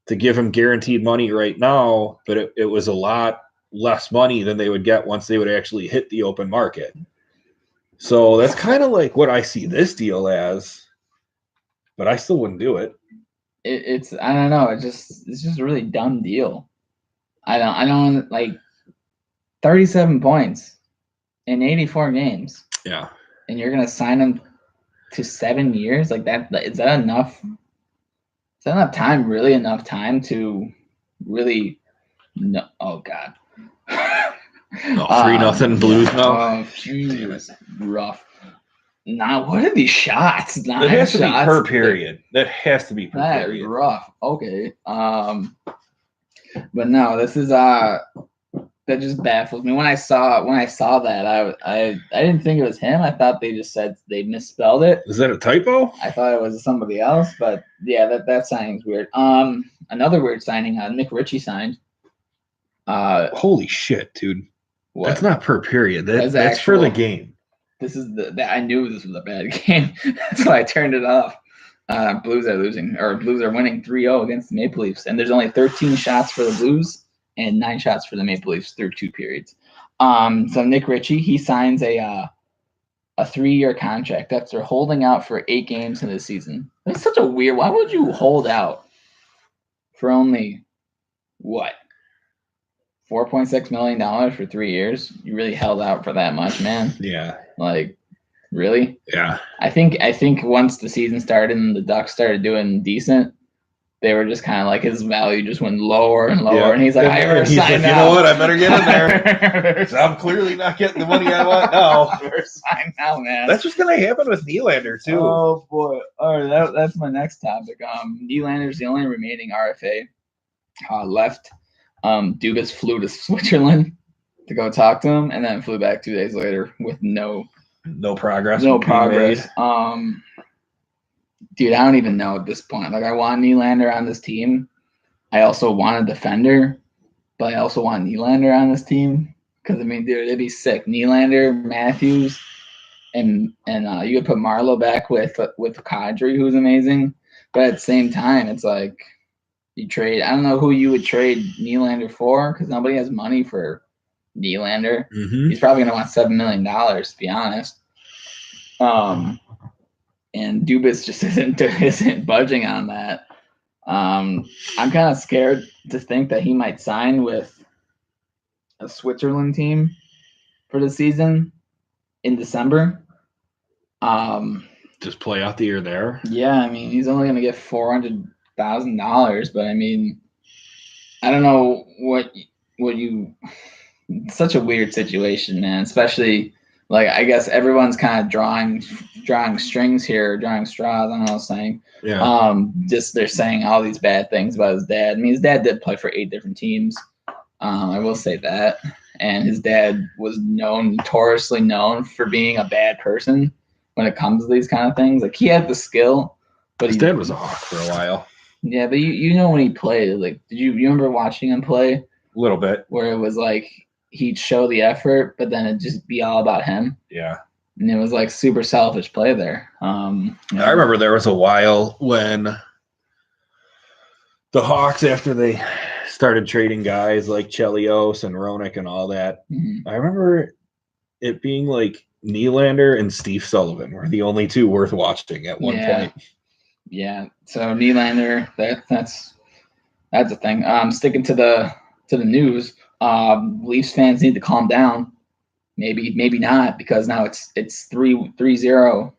to give them guaranteed money right now, but it was a lot less money than they would get once they would actually hit the open market. So that's kind of like what I see this deal as, but I still wouldn't do it. It's I don't know. It's just a really dumb deal. I don't like 37 points in 84 games. Yeah. And you're gonna sign him to 7 years? Like that? Is that enough? Is that enough time? Really enough time to really? No. Oh God. 3-0 Blues now. Oh, geez, rough. Nah, what are these shots? That has to be per period. That has to be per period. Rough. Okay. But no, this is that just baffles me. When I saw that, I didn't think it was him. I thought they just said they misspelled it. Is that a typo? I thought it was somebody else, but yeah, that signing's weird. Another weird signing. Nick Ritchie signed. Holy shit, dude! What? That's not per period. That's for the game. This is I knew this was a bad game. That's why I turned it off. Blues are winning 3-0 against the Maple Leafs, and there's only 13 shots for the Blues and 9 shots for the Maple Leafs through 2 periods. So Nick Ritchie, he signs a 3-year contract after holding out for 8 games in the season. That's such a weird. Why would you hold out for only what? $4.6 million for 3 years? You really held out for that much, man. Yeah. Like, really? Yeah. I think once the season started and the Ducks started doing decent, they were just kind of like his value just went lower and lower, Yeah. and he's like, I better He's sign like, now. you know what? I better get in there. Better I'm clearly not getting the money I want now. sign now, man. That's what's gonna happen with Nylander too. Oh boy! All right, that's my next topic. Nylander's the only remaining RFA left. Dubas flew to Switzerland to go talk to him, and then flew back 2 days later with no progress. no being progress. made. Dude, I don't even know at this point. Like, I want Nylander on this team. I also want a defender, but I also want Nylander on this team because I mean, dude, it'd be sick. Nylander, Matthews, and you could put Marlowe back with Kadri, who's amazing. But at the same time, it's like you trade. I don't know who you would trade Nylander for because nobody has money for Nylander. Mhm. He's probably gonna want $7 million to be honest. And Dubas just isn't budging on that. I'm kind of scared to think that he might sign with a Switzerland team for the season in December. Just play out the year there. Yeah, I mean, he's only going to get $400,000, but I mean, I don't know what you. It's such a weird situation, man. Especially like I guess everyone's kind of drawing strings here, drawing straws. I don't know what I'm saying. Yeah. Just they're saying all these bad things about his dad. I mean, his dad did play for 8 different teams. I will say that. And his dad was notoriously known for being a bad person when it comes to these kind of things. Like, he had the skill, but His dad was a Hawk for a while. Yeah, but you know when he played, like, did you remember watching him play? A little bit. Where it was like he'd show the effort, but then it'd just be all about him. Yeah. And it was like super selfish play there. I remember there was a while when the Hawks, after they started trading guys like Chelios and Roenick and all that, I remember it being like Nylander and Steve Sullivan were the only two worth watching at one point. Yeah. So Nylander, that's the thing. Sticking to the news, Leafs fans need to calm down. Maybe not, because now it's 3-0.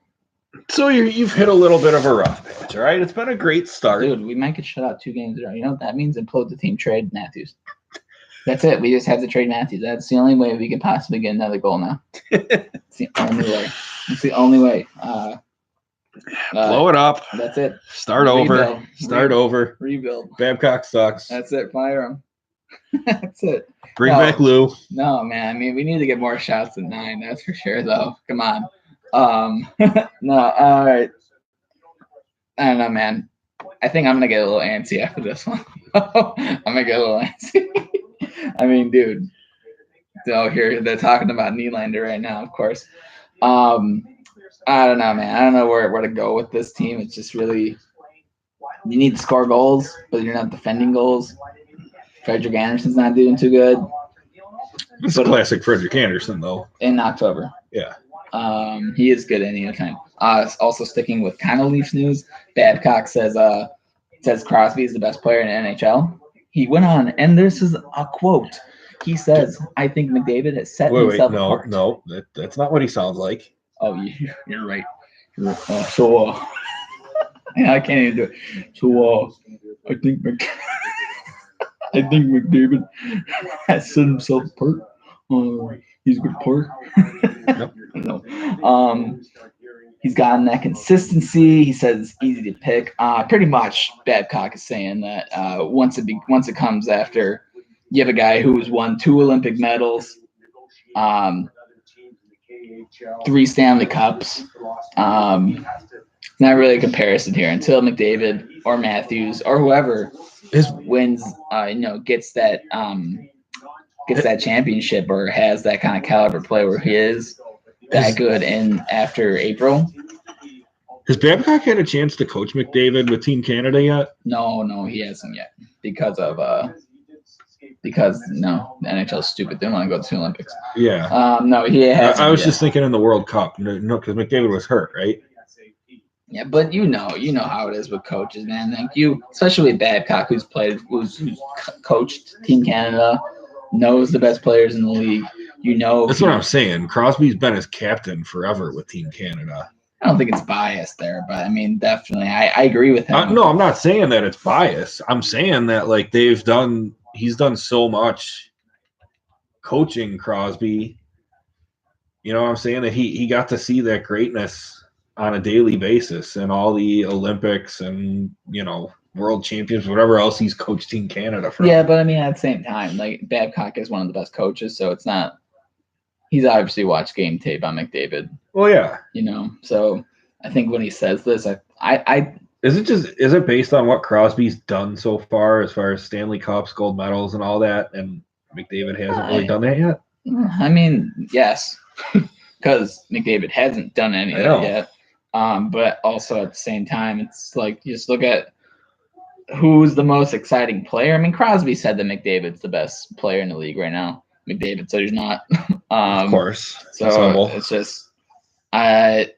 So you've hit a little bit of a rough patch, all right? It's been a great start. Dude, we might get shut out 2 games in a row. You know what that means? Implode the team, trade Matthews. That's it. We just have to trade Matthews. That's the only way we can possibly get another goal now. It's the only way. It's the only way. Blow it up. That's it. Start over. Start over. Rebuild. Babcock sucks. That's it. Fire him. That's it. Bring back Lou. No, man. I mean, we need to get more shots than 9. That's for sure, though. Come on. No. All right. I don't know, man. I think I'm gonna get a little antsy after this one. I'm gonna get a little antsy. I mean, dude. So here they're talking about Nylander right now, of course. I don't know, man. I don't know where to go with this team. It's just really, you need to score goals, but you're not defending goals. Frederick Anderson's not doing too good. It's a classic Frederick Anderson, though. In October. Yeah. He is good any time. Also sticking with kind of Leafs news, Babcock says Crosby is the best player in the NHL. He went on, and this is a quote. He says, "I think McDavid has set himself apart." No, that's not what he sounds like. Oh, you're right. Yeah, I can't even do it. So, I think McDavid has set himself apart. He's a good player. No. He's gotten that consistency. He says it's easy to pick. Pretty much, Babcock is saying that once it comes after you have a guy who's won 2 Olympic medals, 3 Stanley Cups. Not really a comparison here until McDavid or Matthews or whoever wins. Gets that championship or has that kind of caliber play where he is that good in after April. Has Babcock had a chance to coach McDavid with Team Canada yet? No, he hasn't yet because the NHL's stupid. They don't want to go to the Olympics. Yeah. No, he hasn't. I was just thinking in the World Cup. No, because McDavid was hurt, right? Yeah, but you know how it is with coaches, man. Like especially with Babcock, who's coached Team Canada, knows the best players in the league. That's what I'm saying. Crosby's been his captain forever with Team Canada. I don't think it's biased there, but I mean, definitely, I agree with him. No, I'm not saying that it's bias. I'm saying that like he's done so much coaching Crosby. You know what I'm saying? That he got to see that greatness on a daily basis and all the Olympics and, world champions, whatever else he's coached Team Canada for. Yeah, but I mean, at the same time, like Babcock is one of the best coaches, so it's not. He's obviously watched game tape on McDavid. Well, yeah. So I think when he says this, I is it based on what Crosby's done so far as Stanley Cups, gold medals, and all that, and McDavid hasn't really done that yet? I mean, yes, because McDavid hasn't done any of that yet. But also at the same time, it's like you just look at who's the most exciting player. I mean, Crosby said that McDavid's the best player in the league right now. McDavid said he's not. Of course. So it's just, I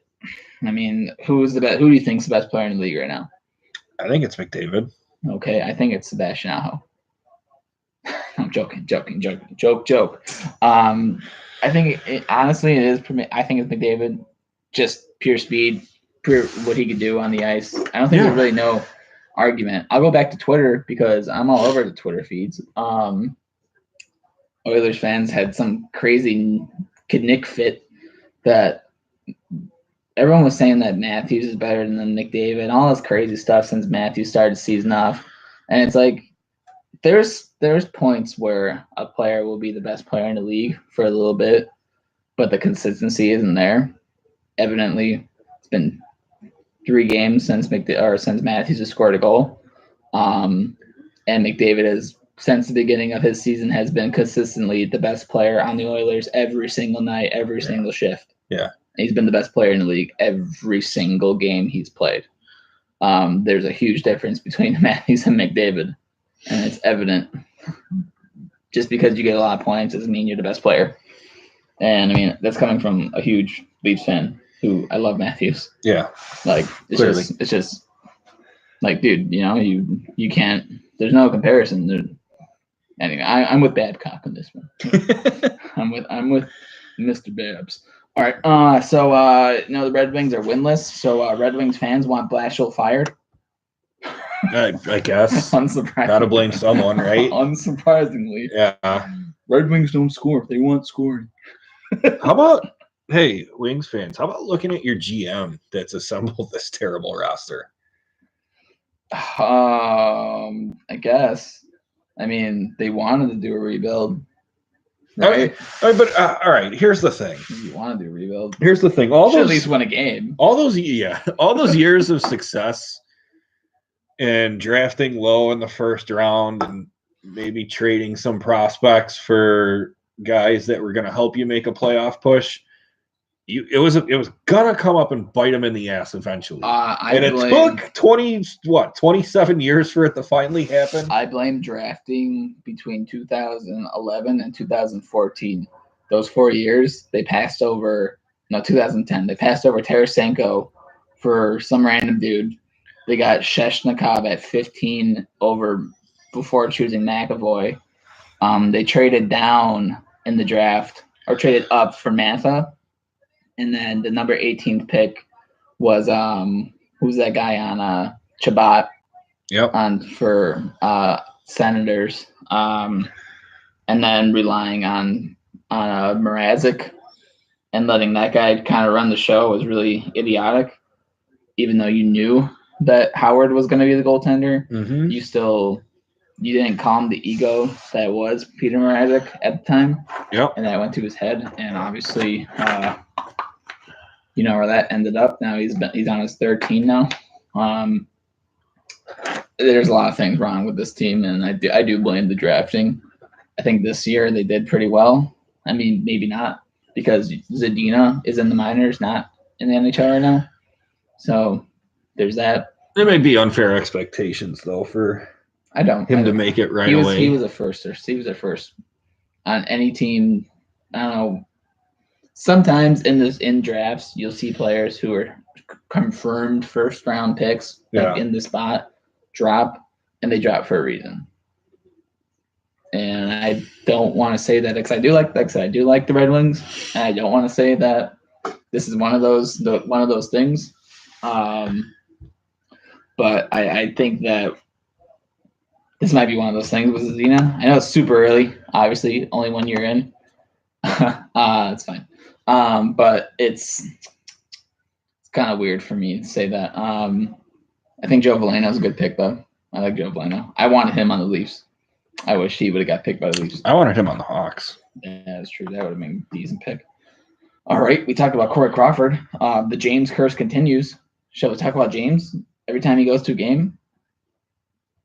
mean, who's the best? Who do you think's the best player in the league right now? I think it's McDavid. Okay, I think it's Sebastian Aho. I'm joking. Joke. I think honestly it is. I think it's McDavid, just pure speed, pure what he could do on the ice. I don't think there's really no argument. I'll go back to Twitter because I'm all over the Twitter feeds. Oilers fans had some crazy Nick fit that everyone was saying that Matthews is better than McDavid, all this crazy stuff since Matthews started the season off. And it's like there's points where a player will be the best player in the league for a little bit, but the consistency isn't there. Evidently, it's been 3 games since Matthews has scored a goal. And McDavid has, since the beginning of his season, has been consistently the best player on the Oilers every single night, every single shift. Yeah. He's been the best player in the league every single game he's played. There's a huge difference between Matthews and McDavid, and it's evident. Just because you get a lot of points doesn't mean you're the best player. And, I mean, that's coming from a huge Leafs fan who I love Matthews. Yeah. Like, it's just like, dude, you can't – there's no comparison. Anyway, I'm with Babcock on this one. I'm with Mr. Babs. All right. So the Red Wings are winless. So Red Wings fans want Blashill fired. I guess. Unsurprisingly. Gotta blame someone, right? Unsurprisingly. Yeah. Red Wings don't score. They want scoring. How about, hey, Wings fans, how about looking at your GM that's assembled this terrible roster? I guess. I mean, they wanted to do a rebuild. Right? All right. Here's the thing. You want to do a rebuild. Here's the thing. At least win a game. All those years of success and drafting low in the first round and maybe trading some prospects for guys that were going to help you make a playoff push. It was gonna come up and bite them in the ass eventually. It took 27 years for it to finally happen. I blame drafting between 2011 and 2014. Those 4 years, they passed over. No, 2010. They passed over Tarasenko for some random dude. They got Sheshnikov at 15 over before choosing McAvoy. They traded down in the draft or traded up for Mantha. And then the number 18th pick was who's that guy on Chabot? Yep. For Senators. And then relying on Mrazek and letting that guy kind of run the show was really idiotic. Even though you knew that Howard was going to be the goaltender, you didn't calm the ego that was Peter Mrazek at the time. Yep. And that went to his head. And obviously, you know where that ended up. Now he's on his 3rd team now. There's a lot of things wrong with this team, and I do blame the drafting. I think this year they did pretty well. I mean, maybe not, because Zadina is in the minors, not in the NHL right now. So there's that. There may be unfair expectations though for to make it right away. He was a first. He was a first on any team. I don't know. Sometimes in drafts, you'll see players who are confirmed first-round picks in the spot drop, and they drop for a reason. And I don't want to say that because I do like the Red Wings, and I don't want to say that this is one of those things. But I think that this might be one of those things with Zena. I know it's super early, obviously, only 1 year in. It's fine. But it's kind of weird for me to say that. I think Joe Veleno's a good pick, though. I like Joe Veleno. I wanted him on the Leafs. I wish he would have got picked by the Leafs. I wanted him on the Hawks. Yeah, that's true. That would have been a decent pick. All right, we talked about Corey Crawford. The James curse continues. Shall we talk about James? Every time he goes to a game,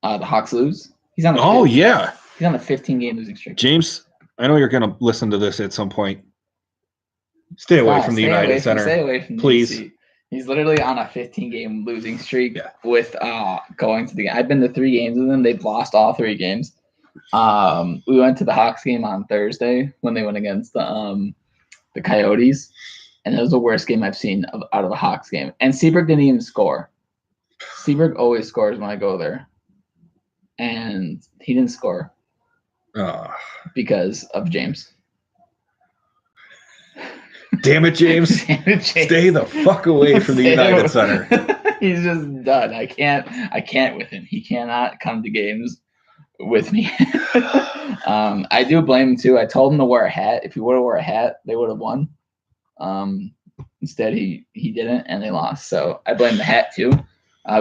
the Hawks lose. He's on. Yeah. He's on a 15-game losing streak. James, I know you're going to listen to this at some point. Stay away from the United Center. Stay away from please. DC. He's literally on a 15-game losing streak with going to the game. I've been to 3 games with them. They've lost all 3 games. We went to the Hawks game on Thursday when they went against the Coyotes, and it was the worst game I've seen out of the Hawks game. And Seabrook didn't even score. Seabrook always scores when I go there, and he didn't score because of James. Damn it, James. Stay the fuck away from the United Center. He's just done. I can't with him. He cannot come to games with me. I do blame him too. I told him to wear a hat. If he would have wore a hat, they would have won. Instead, he didn't, and they lost. So I blame the hat too.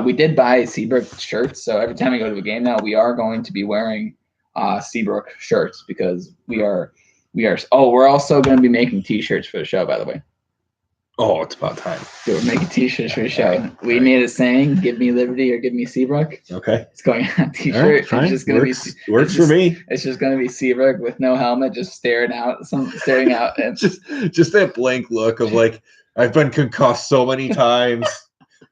We did buy Seabrook shirts, so every time we go to a game now, we are going to be wearing Seabrook shirts because we are. Oh, we're also going to be making T-shirts for the show, by the way. Oh, it's about time. Dude, we're making T-shirts for the show. We made a saying, "Give me Liberty or give me Seabrook." Okay. It's going on a T-shirt. Right, fine. It's just going to be works for me. It's just going to be Seabrook with no helmet, just staring out, and just that blank look of like I've been concussed so many times.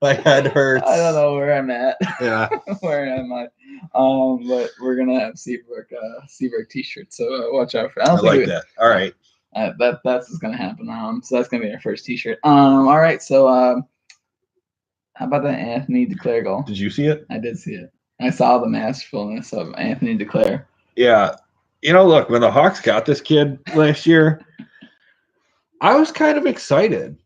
My head hurts. I don't know where I'm at. Yeah. Where am I? But we're gonna have Seabrook T-shirts, so watch out for that. I like that. All right. That's what's gonna happen. So that's gonna be our first T-shirt. All right. So how about that Anthony Duclair goal? Did you see it? I did see it. I saw the masterfulness of Anthony Duclair. Yeah. Look, when the Hawks got this kid last year, I was kind of excited.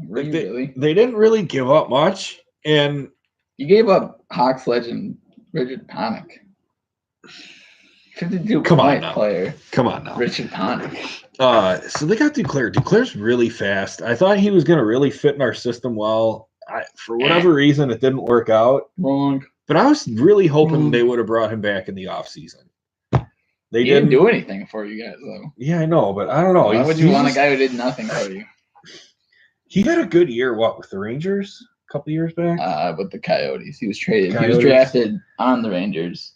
Really? They didn't really give up much, and you gave up Hawks legend Richard Panik. 52-point player. Come on now. Richard Panik. So they got Duclair. Duclair's really fast. I thought he was going to really fit in our system well. For whatever reason, it didn't work out. Wrong. But I was really hoping they would have brought him back in the offseason. They didn't do anything for you guys, though. Yeah, I know, but I don't know. Why would you want a guy who did nothing for you? He had a good year, with the Rangers a couple years back? With the Coyotes. He was traded. He was drafted on the Rangers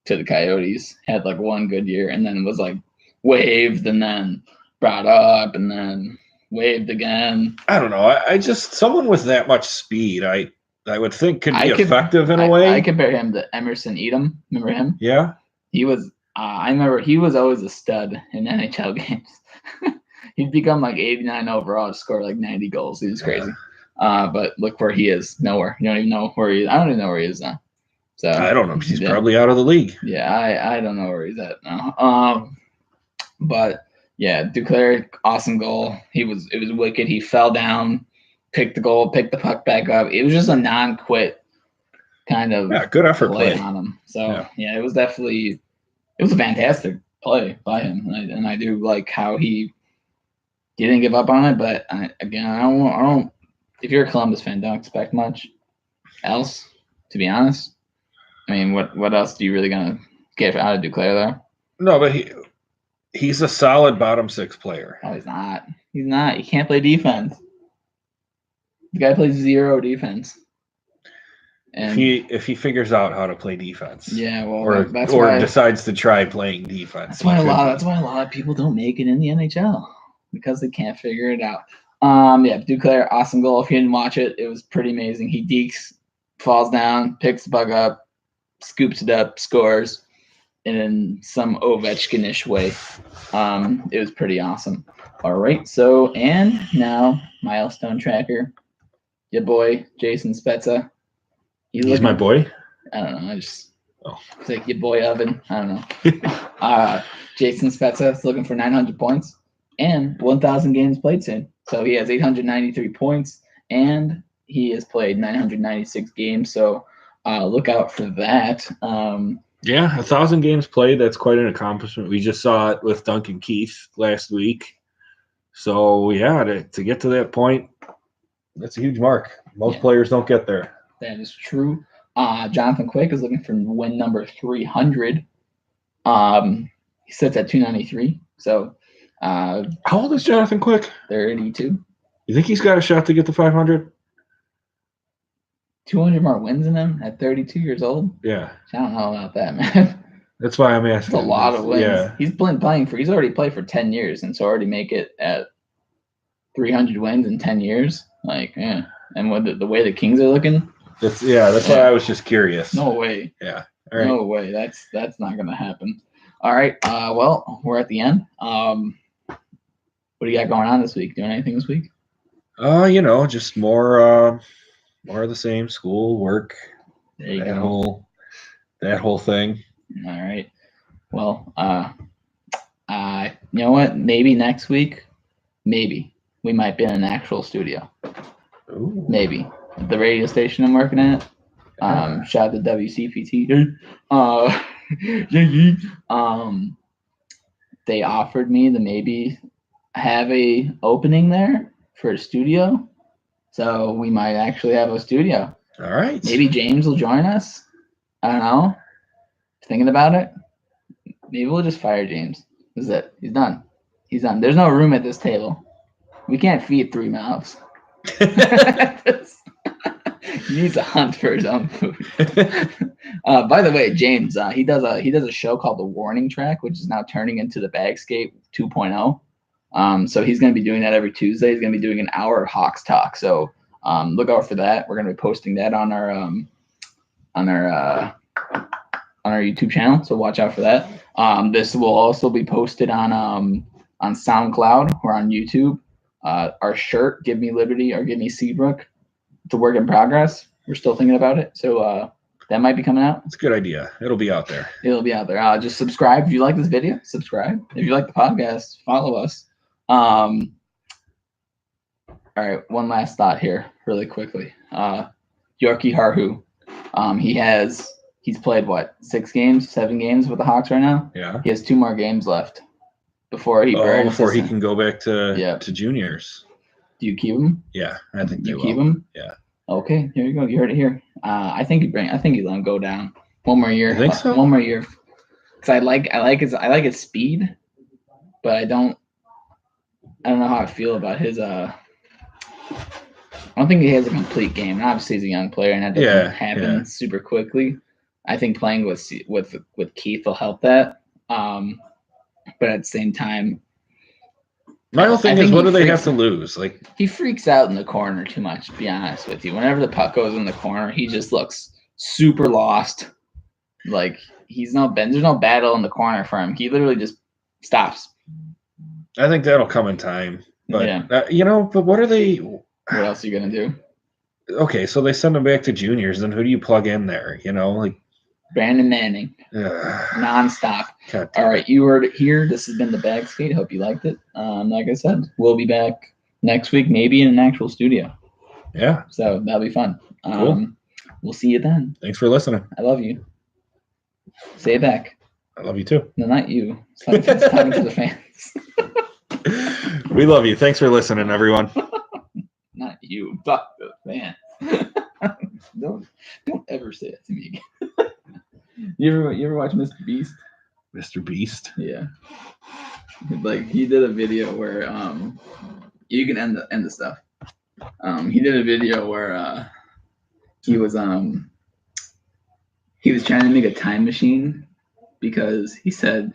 to the Coyotes, had like one good year, and then was like waived and then brought up and then waived again. I don't know. I just, someone with that much speed, I would think could be effective in a way. I compare him to Emerson Edom. Remember him? Yeah. He was, I remember he was always a stud in NHL games. He'd become like 89 overall to score like 90 goals. He was crazy. But look where he is. Nowhere. You don't even know where he is. I don't even know where he is now. So I don't know. He's probably out of the league. Yeah, I don't know where he's at now. But yeah, Duclair, awesome goal. It was wicked. He fell down, picked the goal, picked the puck back up. It was just a non-quit kind of good effort play on him. So yeah, it was a fantastic play by him, and I do like how he didn't give up on it. But I don't. If you're a Columbus fan, don't expect much else. To be honest, I mean, what else do you really gonna get out of Duclair there? No, but he's a solid bottom six player. No, he's not. He's not. He can't play defense. The guy plays zero defense. And if he figures out how to play defense, yeah, well, or decides to try playing defense, that's why a lot of people don't make it in the NHL because they can't figure it out. Duclair, awesome goal. If you didn't watch it, it was pretty amazing. He dekes, falls down, picks the puck up, scoops it up, scores in some Ovechkin-ish way. It was pretty awesome. All right, so and now milestone tracker, your boy Jason Spezza. He's my boy. I don't know. It's like your boy Oven. I don't know. Jason Spezza is looking for 900 points and 1,000 games played soon. So he has 893 points, and he has played 996 games. So look out for that. Yeah, 1,000 games played. That's quite an accomplishment. We just saw it with Duncan Keith last week. So, yeah, to get to that point, that's a huge mark. Most players don't get there. That is true. Jonathan Quick is looking for win number 300. He sits at 293. So, how old is Jonathan Quick? 32. You think he's got a shot to get to 500? 200 more wins in him at 32 years old? Yeah. I don't know about that, man. That's why I'm asking. It's a lot of wins. Yeah. He's already played for 10 years, and so already make it at 300 wins in 10 years. Like, yeah. And with the way the Kings are looking. That's why I was just curious. No way. Yeah. All right. No way. That's not going to happen. All right. Well, we're at the end. What do you got going on this week? Doing anything this week? Just more of the same. School, work. There you go. That whole thing. All right. Well, you know what? Maybe next week, we might be in an actual studio. Ooh. Maybe. At the radio station I'm working at. Shout out to WCPT. They offered me to maybe have a opening there for a studio. So we might actually have a studio. All right. Maybe James will join us. I don't know. Thinking about it. Maybe we'll just fire James. This is it. He's done. There's no room at this table. We can't feed 3 mouths. He needs to hunt for his own food. By the way, James, he does a show called The Warning Track, which is now turning into the Bagscape 2.0. So he's going to be doing that every Tuesday. He's going to be doing an hour of Hawks talk. So look out for that. We're going to be posting that on our YouTube channel. So watch out for that. This will also be posted on SoundCloud or on YouTube. Our shirt, Give Me Liberty or Give Me Seabrook. It's a work in progress. We're still thinking about it. So that might be coming out. It's a good idea. It'll be out there. Just subscribe. If you like this video, subscribe. If you like the podcast, follow us. All right. One last thought here really quickly. Yorkie Harhu. He's played 7 games with the Hawks right now? Yeah. He has 2 more games left before he can go back to juniors. Do you keep him? Yeah, I think you keep him. Yeah. Okay, here you go. You heard it here. I think you let him go down 1 more year. I think so. 1 more year. Because I like his speed, but I don't know how I feel about his. I don't think he has a complete game. And obviously, he's a young player, and that doesn't happen super quickly. I think playing with Keith will help that. But at the same time, my whole thing is, what do they have to lose? Like, he freaks out in the corner too much, to be honest with you. Whenever the puck goes in the corner, he just looks super lost. Like, there's no battle in the corner for him. He literally just stops. I think that'll come in time. But, but what are they? What else are you going to do? Okay, so they send him back to juniors. Then who do you plug in there? Like Brandon Manning. Nonstop. All right, you heard it here. This has been the Bagscape. Hope you liked it. Like I said, we'll be back next week, maybe in an actual studio. Yeah. So that'll be fun. Cool. We'll see you then. Thanks for listening. I love you. Say it back. I love you too. No, not you. It's talking to the fans. We love you. Thanks for listening, everyone. Not you. Talk to the fans. Don't ever say that to me again. You ever watch Mr. Beast? Mr. Beast? Yeah. Like, he did a video where you can end the stuff. He did a video where he was trying to make a time machine because he said